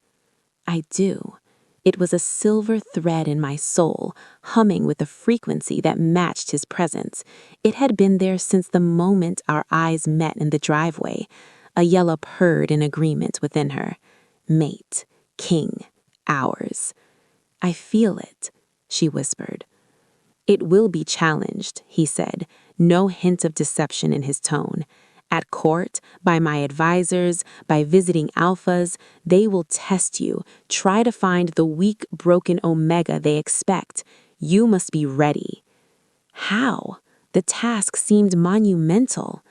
"I do." It was a silver thread in my soul, humming with a frequency that matched his presence. It had been there since the moment our eyes met in the driveway. A yellow purred in agreement within her. Mate, king, ours. "I feel it," she whispered. "It will be challenged," he said, no hint of deception in his tone. "At court, by my advisors, by visiting alphas, they will test you, try to find the weak, broken omega they expect. You must be ready." How? The task seemed monumental.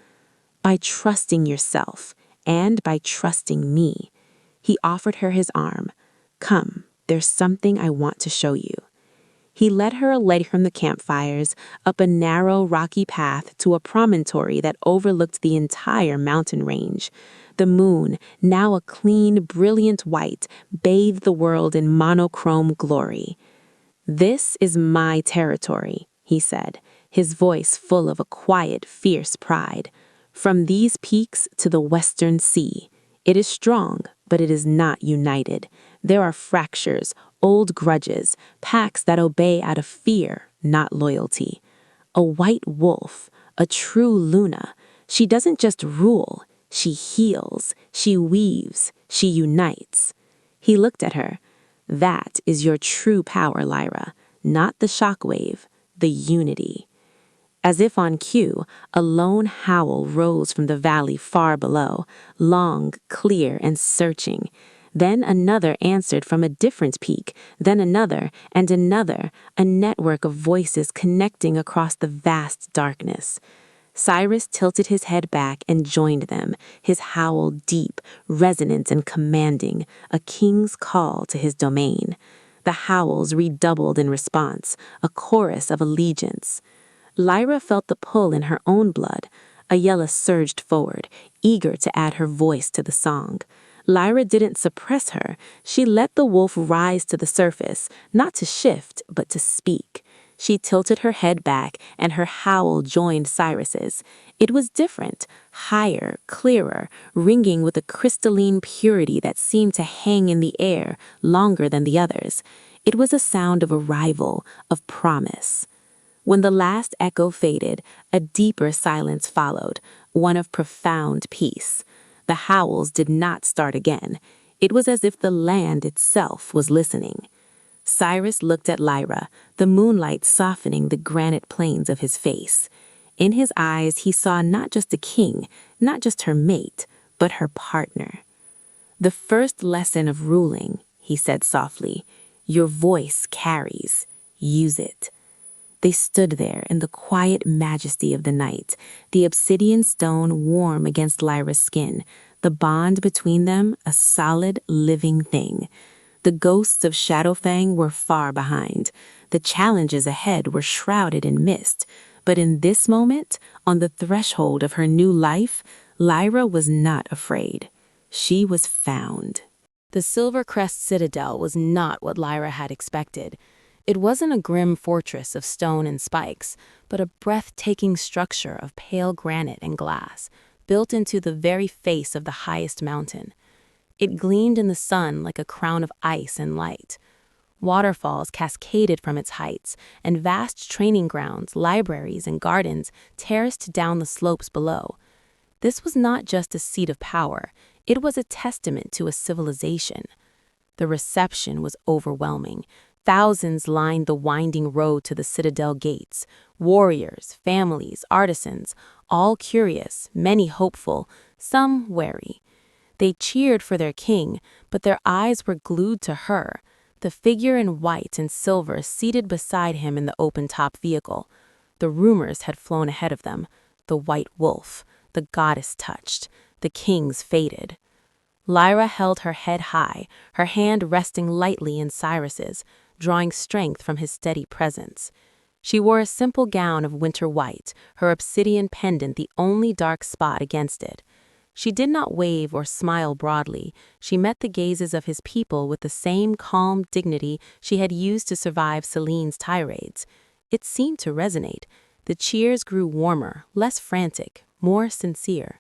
"By trusting yourself, and by trusting me." He offered her his arm. "Come, there's something I want to show you." He led her away from the campfires, up a narrow, rocky path to a promontory that overlooked the entire mountain range. The moon, now a clean, brilliant white, bathed the world in monochrome glory. "This is my territory," he said, his voice full of a quiet, fierce pride. "From these peaks to the western sea. It is strong, but it is not united. There are fractures, old grudges, packs that obey out of fear, not loyalty. A white wolf, a true Luna. She doesn't just rule, she heals, she weaves, she unites." He looked at her. "That is your true power, Lyra, not the shockwave, the unity." As if on cue, a lone howl rose from the valley far below, long, clear, and searching. Then another answered from a different peak, then another, and another, a network of voices connecting across the vast darkness. Cyrus tilted his head back and joined them, his howl deep, resonant, and commanding, a king's call to his domain. The howls redoubled in response, a chorus of allegiance. Lyra felt the pull in her own blood. Ayala surged forward, eager to add her voice to the song. Lyra didn't suppress her. She let the wolf rise to the surface, not to shift, but to speak. She tilted her head back, and her howl joined Cyrus's. It was different, higher, clearer, ringing with a crystalline purity that seemed to hang in the air longer than the others. It was a sound of arrival, of promise. When the last echo faded, a deeper silence followed, one of profound peace. The howls did not start again. It was as if the land itself was listening. Cyrus looked at Lyra, the moonlight softening the granite plains of his face. In his eyes, he saw not just a king, not just her mate, but her partner. "The first lesson of ruling," he said softly, "your voice carries. Use it." They stood there in the quiet majesty of the night, the obsidian stone warm against Lyra's skin, the bond between them a solid, living thing. The ghosts of Shadowfang were far behind. The challenges ahead were shrouded in mist. But in this moment, on the threshold of her new life, Lyra was not afraid. She was found. The Silver Crest Citadel was not what Lyra had expected. It wasn't a grim fortress of stone and spikes, but a breathtaking structure of pale granite and glass, built into the very face of the highest mountain. It gleamed in the sun like a crown of ice and light. Waterfalls cascaded from its heights, and vast training grounds, libraries, and gardens terraced down the slopes below. This was not just a seat of power, it was a testament to a civilization. The reception was overwhelming. Thousands lined the winding road to the citadel gates. Warriors, families, artisans, all curious, many hopeful, some wary. They cheered for their king, but their eyes were glued to her, the figure in white and silver seated beside him in the open-top vehicle. The rumors had flown ahead of them. The white wolf, the goddess touched, the king's fated. Lyra held her head high, her hand resting lightly in Cyrus's, drawing strength from his steady presence. She wore a simple gown of winter white, her obsidian pendant the only dark spot against it. She did not wave or smile broadly. She met the gazes of his people with the same calm dignity she had used to survive Celine's tirades. It seemed to resonate. The cheers grew warmer, less frantic, more sincere.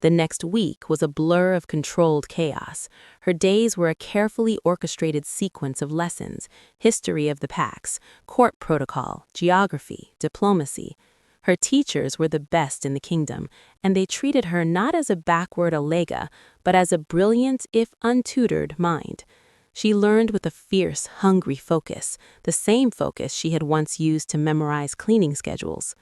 The next week was a blur of controlled chaos. Her days were a carefully orchestrated sequence of lessons: history of the packs, court protocol, geography, diplomacy. Her teachers were the best in the kingdom, and they treated her not as a backward Alega, but as a brilliant, if untutored, mind. She learned with a fierce, hungry focus, the same focus she had once used to memorize cleaning schedules.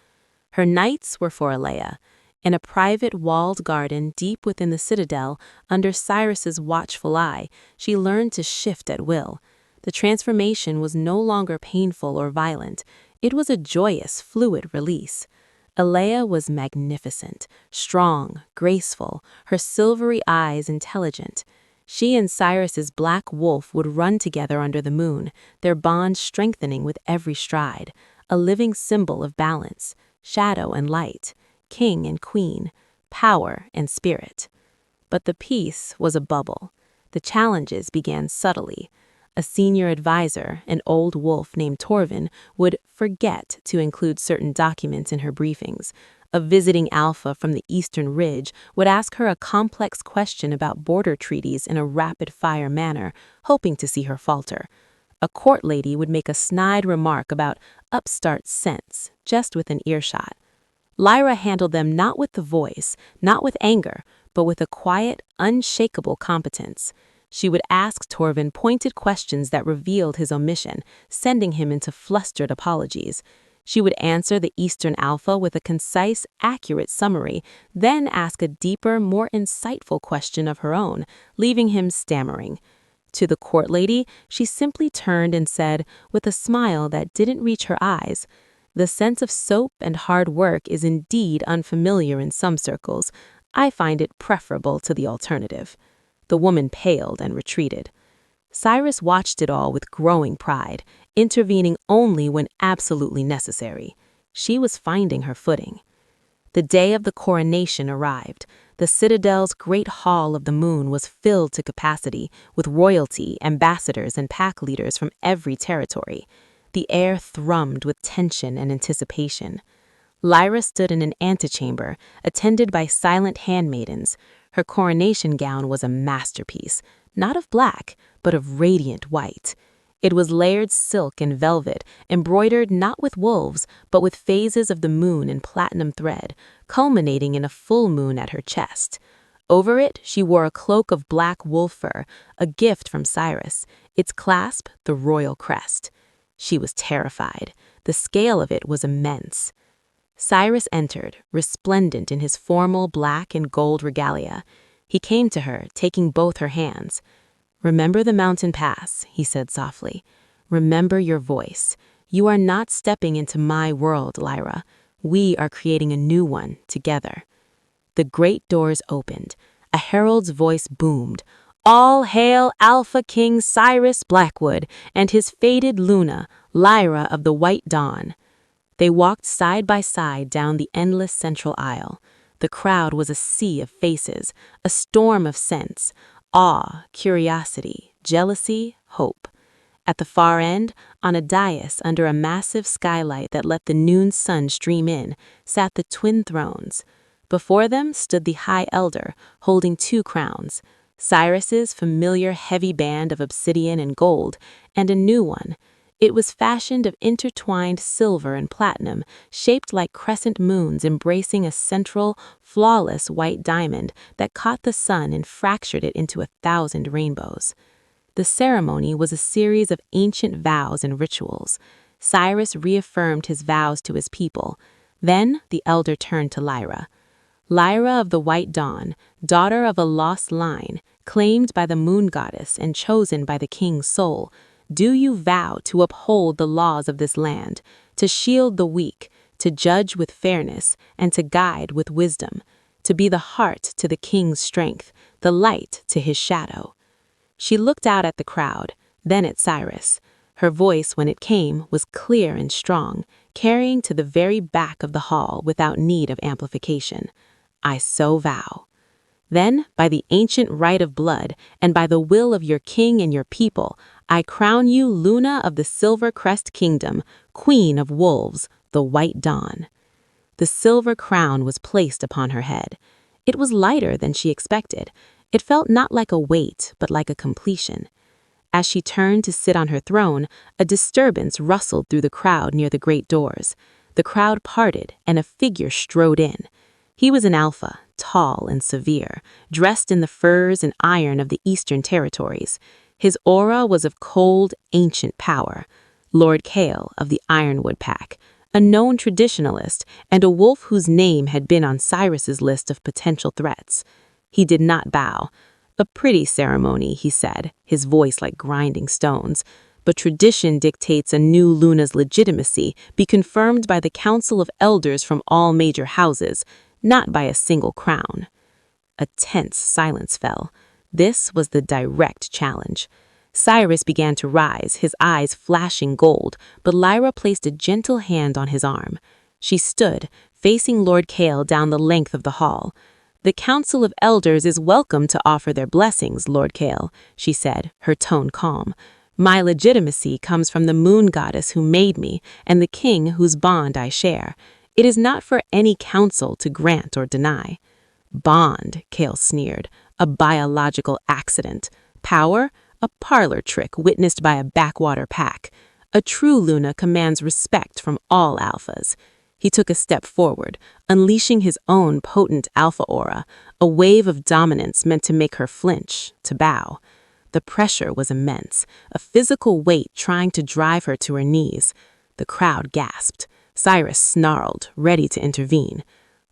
Her nights were for Alea. In a private walled garden deep within the citadel, under Cyrus's watchful eye, she learned to shift at will. The transformation was no longer painful or violent. It was a joyous, fluid release. Alea was magnificent, strong, graceful, her silvery eyes intelligent. She and Cyrus's black wolf would run together under the moon, their bond strengthening with every stride, a living symbol of balance, shadow and light, king and queen, power and spirit. But the peace was a bubble. The challenges began subtly. A senior advisor, an old wolf named Torvin, would forget to include certain documents in her briefings. A visiting alpha from the Eastern Ridge would ask her a complex question about border treaties in a rapid-fire manner, hoping to see her falter. A court lady would make a snide remark about upstart sense, just within earshot. Lyra handled them not with the voice, not with anger, but with a quiet, unshakable competence. She would ask Torvin pointed questions that revealed his omission, sending him into flustered apologies. She would answer the Eastern Alpha with a concise, accurate summary, then ask a deeper, more insightful question of her own, leaving him stammering. To the court lady, she simply turned and said, with a smile that didn't reach her eyes, "The sense of soap and hard work is indeed unfamiliar in some circles. I find it preferable to the alternative." The woman paled and retreated. Cyrus watched it all with growing pride, intervening only when absolutely necessary. She was finding her footing. The day of the coronation arrived. The citadel's great hall of the moon was filled to capacity, with royalty, ambassadors, and pack leaders from every territory. The air thrummed with tension and anticipation. Lyra stood in an antechamber, attended by silent handmaidens. Her coronation gown was a masterpiece, not of black, but of radiant white. It was layered silk and velvet, embroidered not with wolves, but with phases of the moon in platinum thread, culminating in a full moon at her chest. Over it, she wore a cloak of black wolf fur, a gift from Cyrus, its clasp the royal crest. She was terrified. The scale of it was immense. Cyrus entered, resplendent in his formal black and gold regalia. He came to her, taking both her hands. "Remember the mountain pass," he said softly. "Remember your voice. You are not stepping into my world, Lyra. We are creating a new one together." The great doors opened. A herald's voice boomed. "All hail Alpha King Cyrus Blackwood and his fated Luna, Lyra of the White Dawn." They walked side by side down the endless central aisle. The crowd was a sea of faces, a storm of scents, awe, curiosity, jealousy, hope. At the far end, on a dais under a massive skylight that let the noon sun stream in, sat the twin thrones. Before them stood the High Elder, holding 2 crowns, Cyrus's familiar heavy band of obsidian and gold, and a new one. It was fashioned of intertwined silver and platinum, shaped like crescent moons embracing a central, flawless white diamond that caught the sun and fractured it into 1,000 rainbows. The ceremony was a series of ancient vows and rituals. Cyrus reaffirmed his vows to his people. Then the elder turned to Lyra. "Lyra of the White Dawn, daughter of a lost line, claimed by the moon goddess and chosen by the king's soul, do you vow to uphold the laws of this land, to shield the weak, to judge with fairness, and to guide with wisdom, to be the heart to the king's strength, the light to his shadow?" She looked out at the crowd, then at Cyrus. Her voice, when it came, was clear and strong, carrying to the very back of the hall without need of amplification. "I so vow." "Then, by the ancient right of blood, and by the will of your king and your people, I crown you Luna of the Silver Crest Kingdom, Queen of Wolves, the White Dawn." The silver crown was placed upon her head. It was lighter than she expected. It felt not like a weight, but like a completion. As she turned to sit on her throne, a disturbance rustled through the crowd near the great doors. The crowd parted, and a figure strode in. He was an alpha, tall and severe, dressed in the furs and iron of the Eastern Territories. His aura was of cold, ancient power. Lord Kale of the Ironwood Pack, a known traditionalist and a wolf whose name had been on Cyrus's list of potential threats. He did not bow. A pretty ceremony, he said, his voice like grinding stones. But tradition dictates a new Luna's legitimacy be confirmed by the Council of Elders from all major houses, not by a single crown. A tense silence fell. This was the direct challenge. Cyrus began to rise, his eyes flashing gold, but Lyra placed a gentle hand on his arm. She stood, facing Lord Kale down the length of the hall. "The Council of Elders is welcome to offer their blessings, Lord Kale," she said, her tone calm. "My legitimacy comes from the moon goddess who made me and the king whose bond I share. It is not for any council to grant or deny." "Bond," Kale sneered, "a biological accident. Power? A parlor trick witnessed by a backwater pack. A true Luna commands respect from all alphas." He took a step forward, unleashing his own potent alpha aura, a wave of dominance meant to make her flinch, to bow. The pressure was immense, a physical weight trying to drive her to her knees. The crowd gasped. Cyrus snarled, ready to intervene.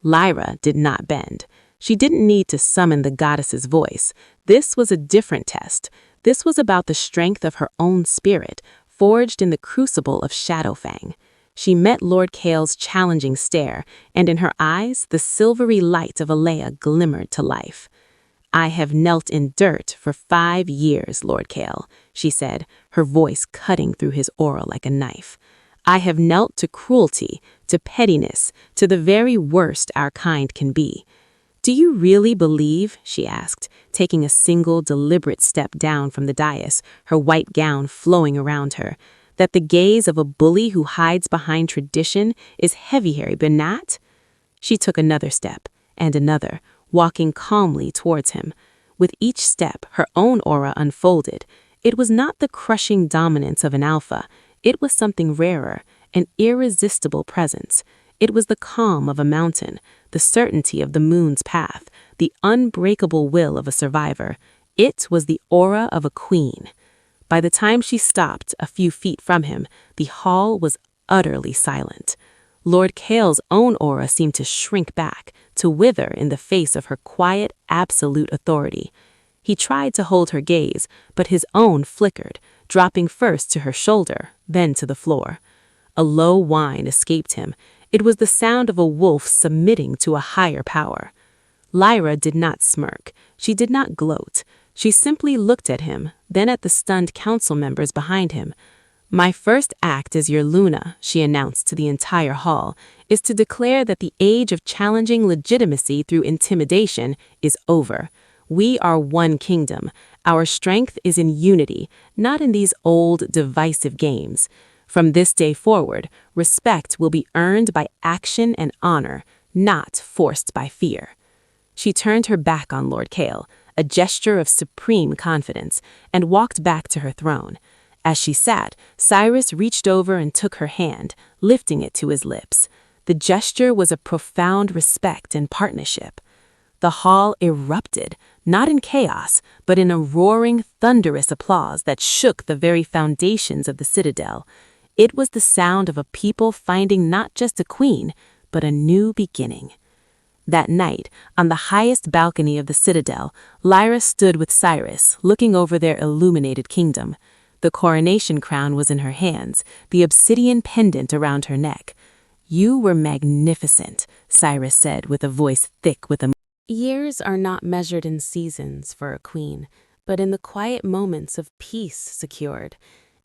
Lyra did not bend. She didn't need to summon the goddess's voice. This was a different test. This was about the strength of her own spirit, forged in the crucible of Shadowfang. She met Lord Kale's challenging stare, and in her eyes the silvery light of Alea glimmered to life. "I have knelt in dirt for 5 years, Lord Kale," she said, her voice cutting through his aura like a knife. "I have knelt to cruelty, to pettiness, to the very worst our kind can be." "Do you really believe," she asked, taking a single deliberate step down from the dais, her white gown flowing around her, "that the gaze of a bully who hides behind tradition is heavier than that?" She took another step, and another, walking calmly towards him. With each step, her own aura unfolded. It was not the crushing dominance of an alpha. It was something rarer, an irresistible presence. It was the calm of a mountain, the certainty of the moon's path, the unbreakable will of a survivor. It was the aura of a queen. By the time she stopped a few feet from him, the hall was utterly silent. Lord Kale's own aura seemed to shrink back, to wither in the face of her quiet, absolute authority. He tried to hold her gaze, but his own flickered, dropping first to her shoulder, then to the floor. A low whine escaped him. It was the sound of a wolf submitting to a higher power. Lyra did not smirk. She did not gloat. She simply looked at him, then at the stunned council members behind him. "My first act as your Luna," she announced to the entire hall, "is to declare that the age of challenging legitimacy through intimidation is over. We are one kingdom. Our strength is in unity, not in these old, divisive games. From this day forward, respect will be earned by action and honor, not forced by fear." She turned her back on Lord Kale, a gesture of supreme confidence, and walked back to her throne. As she sat, Cyrus reached over and took her hand, lifting it to his lips. The gesture was a profound respect and partnership. The hall erupted, not in chaos, but in a roaring, thunderous applause that shook the very foundations of the citadel. It was the sound of a people finding not just a queen, but a new beginning. That night, on the highest balcony of the citadel, Lyra stood with Cyrus, looking over their illuminated kingdom. The coronation crown was in her hands, the obsidian pendant around her neck. "You were magnificent," Cyrus said with a voice thick with emotion. "Years are not measured in seasons for a queen, but in the quiet moments of peace secured,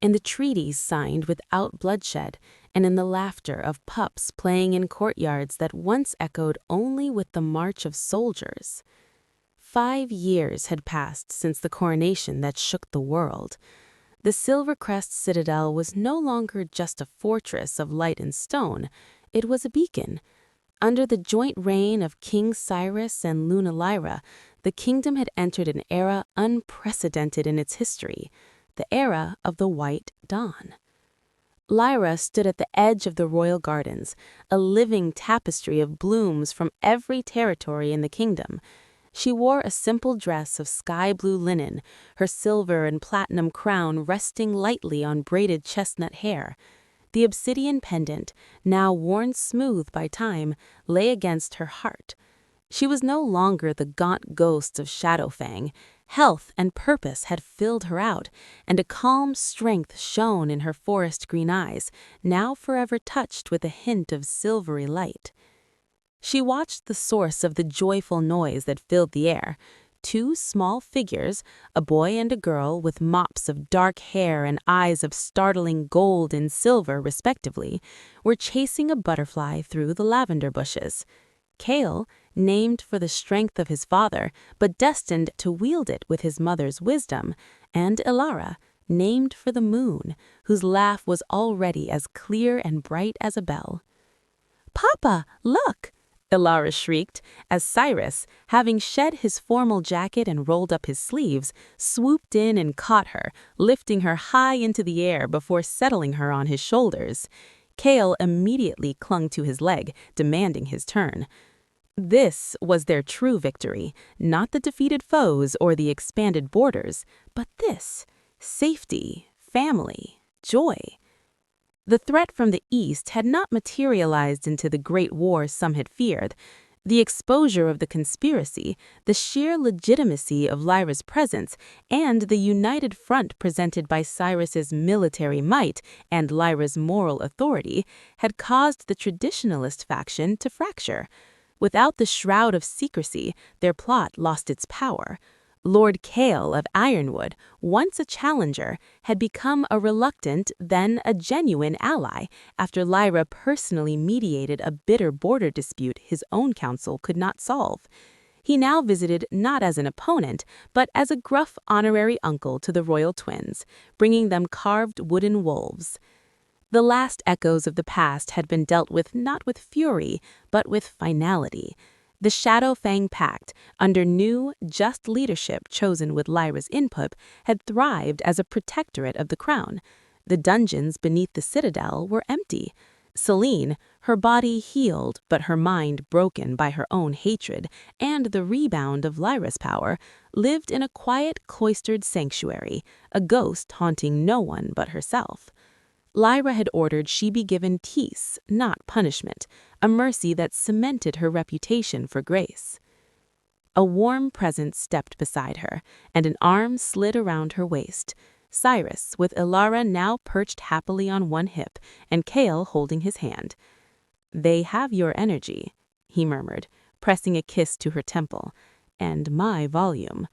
in the treaties signed without bloodshed, and in the laughter of pups playing in courtyards that once echoed only with the march of soldiers." 5 years had passed since the coronation that shook the world. The Silvercrest Citadel was no longer just a fortress of light and stone. It was a beacon, Under the joint reign of King Cyrus and Luna Lyra, the kingdom had entered an era unprecedented in its history, the era of the White Dawn. Lyra stood at the edge of the royal gardens, a living tapestry of blooms from every territory in the kingdom. She wore a simple dress of sky-blue linen, her silver and platinum crown resting lightly on braided chestnut hair. The obsidian pendant, now worn smooth by time, lay against her heart. She was no longer the gaunt ghost of Shadowfang. Health and purpose had filled her out, and a calm strength shone in her forest green eyes, now forever touched with a hint of silvery light. She watched the source of the joyful noise that filled the air. Two small figures, a boy and a girl with mops of dark hair and eyes of startling gold and silver respectively, were chasing a butterfly through the lavender bushes. Kale, named for the strength of his father, but destined to wield it with his mother's wisdom, and Elara, named for the moon, whose laugh was already as clear and bright as a bell. "Papa, look!" Elara shrieked, as Cyrus, having shed his formal jacket and rolled up his sleeves, swooped in and caught her, lifting her high into the air before settling her on his shoulders. Kale immediately clung to his leg, demanding his turn. This was their true victory, not the defeated foes or the expanded borders, but this: safety, family, joy. The threat from the east had not materialized into the great war some had feared. The exposure of the conspiracy, the sheer legitimacy of Lyra's presence, and the united front presented by Cyrus's military might and Lyra's moral authority had caused the traditionalist faction to fracture. Without the shroud of secrecy, their plot lost its power. Lord Kale of Ironwood, once a challenger, had become a reluctant, then a genuine ally, after Lyra personally mediated a bitter border dispute his own council could not solve. He now visited not as an opponent, but as a gruff honorary uncle to the royal twins, bringing them carved wooden wolves. The last echoes of the past had been dealt with not with fury, but with finality. The Shadowfang Pact, under new, just leadership chosen with Lyra's input, had thrived as a protectorate of the crown. The dungeons beneath the citadel were empty. Celine, her body healed but her mind broken by her own hatred and the rebound of Lyra's power, lived in a quiet, cloistered sanctuary, a ghost haunting no one but herself. Lyra had ordered she be given peace, not punishment, a mercy that cemented her reputation for grace. A warm presence stepped beside her, and an arm slid around her waist. Cyrus, with Elara now perched happily on one hip, and Kale holding his hand. "They have your energy," he murmured, pressing a kiss to her temple, "and my volume."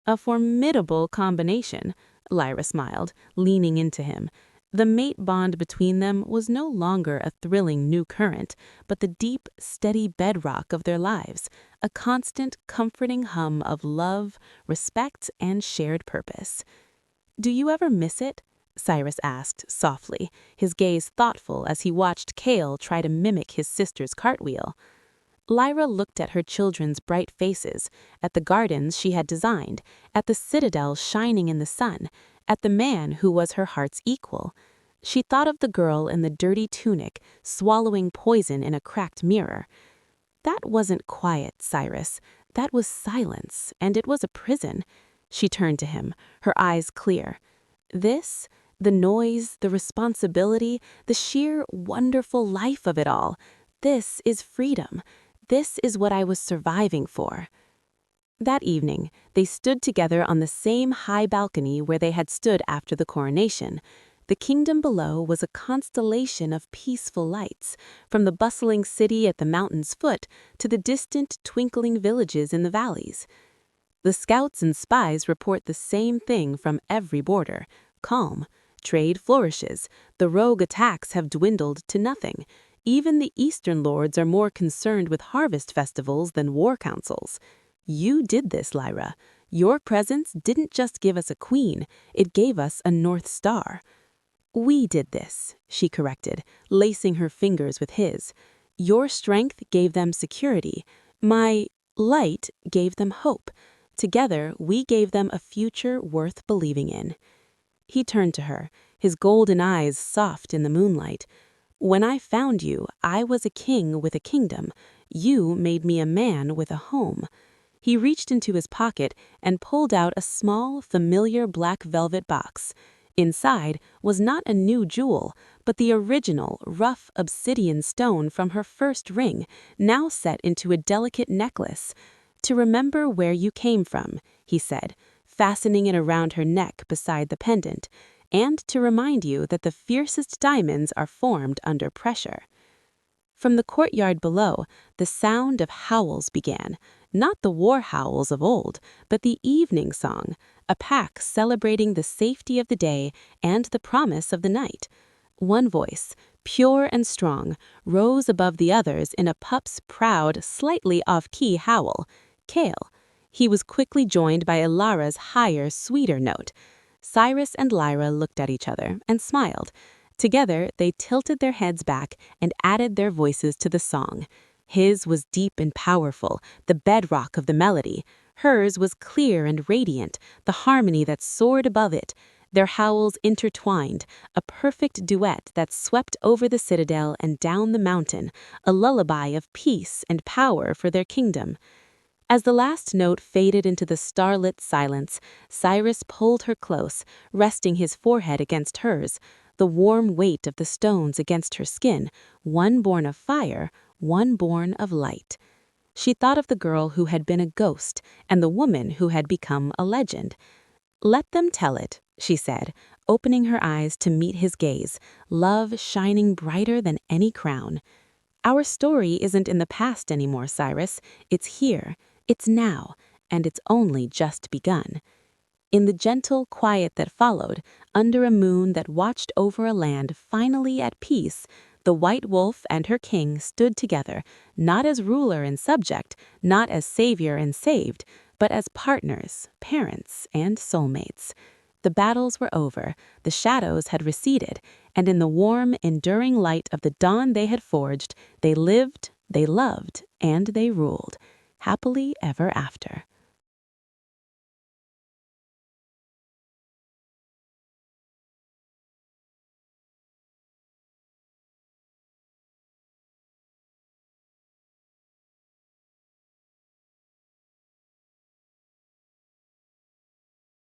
"A formidable combination," Lyra smiled, leaning into him. The mate bond between them was no longer a thrilling new current, but the deep, steady bedrock of their lives, a constant, comforting hum of love, respect, and shared purpose. "Do you ever miss it?" Cyrus asked, softly, his gaze thoughtful as he watched Kale try to mimic his sister's cartwheel. Lyra looked at her children's bright faces, at the gardens she had designed, at the citadel shining in the sun, at the man who was her heart's equal. She thought of the girl in the dirty tunic, swallowing poison in a cracked mirror. That wasn't quiet, Cyrus. That was silence, and it was a prison. She turned to him, her eyes clear. This, the noise, the responsibility, the sheer wonderful life of it all, this is freedom. This is what I was surviving for. That evening, they stood together on the same high balcony where they had stood after the coronation. The kingdom below was a constellation of peaceful lights, from the bustling city at the mountain's foot to the distant, twinkling villages in the valleys. The scouts and spies report the same thing from every border: calm. Trade flourishes. The rogue attacks have dwindled to nothing. Even the eastern lords are more concerned with harvest festivals than war councils. You did this, Lyra. Your presence didn't just give us a queen, it gave us a North Star. We did this, she corrected, lacing her fingers with his. Your strength gave them security. My light gave them hope. Together, we gave them a future worth believing in." He turned to her, his golden eyes soft in the moonlight. "When I found you, I was a king with a kingdom. You made me a man with a home." He reached into his pocket and pulled out a small, familiar black velvet box. Inside was not a new jewel, but the original, rough obsidian stone from her first ring, now set into a delicate necklace. "To remember where you came from," he said, fastening it around her neck beside the pendant, "and to remind you that the fiercest diamonds are formed under pressure." From the courtyard below, the sound of howls began, not the war howls of old, but the evening song, a pack celebrating the safety of the day and the promise of the night. One voice, pure and strong, rose above the others in a pup's proud, slightly off-key howl, Kale. He was quickly joined by Ilara's higher, sweeter note. Cyrus and Lyra looked at each other and smiled. Together, they tilted their heads back and added their voices to the song. His was deep and powerful, the bedrock of the melody. Hers was clear and radiant, the harmony that soared above it. Their howls intertwined, a perfect duet that swept over the citadel and down the mountain, a lullaby of peace and power for their kingdom. As the last note faded into the starlit silence, Cyrus pulled her close, resting his forehead against hers, the warm weight of the stones against her skin, one born of fire, one born of light. She thought of the girl who had been a ghost and the woman who had become a legend. "Let them tell it," she said, opening her eyes to meet his gaze, love shining brighter than any crown. "Our story isn't in the past anymore, Cyrus. It's here, it's now, and it's only just begun." In the gentle quiet that followed, under a moon that watched over a land finally at peace, the white wolf and her king stood together, not as ruler and subject, not as savior and saved, but as partners, parents, and soulmates. The battles were over, the shadows had receded, and in the warm, enduring light of the dawn they had forged, they lived, they loved, and they ruled, happily ever after.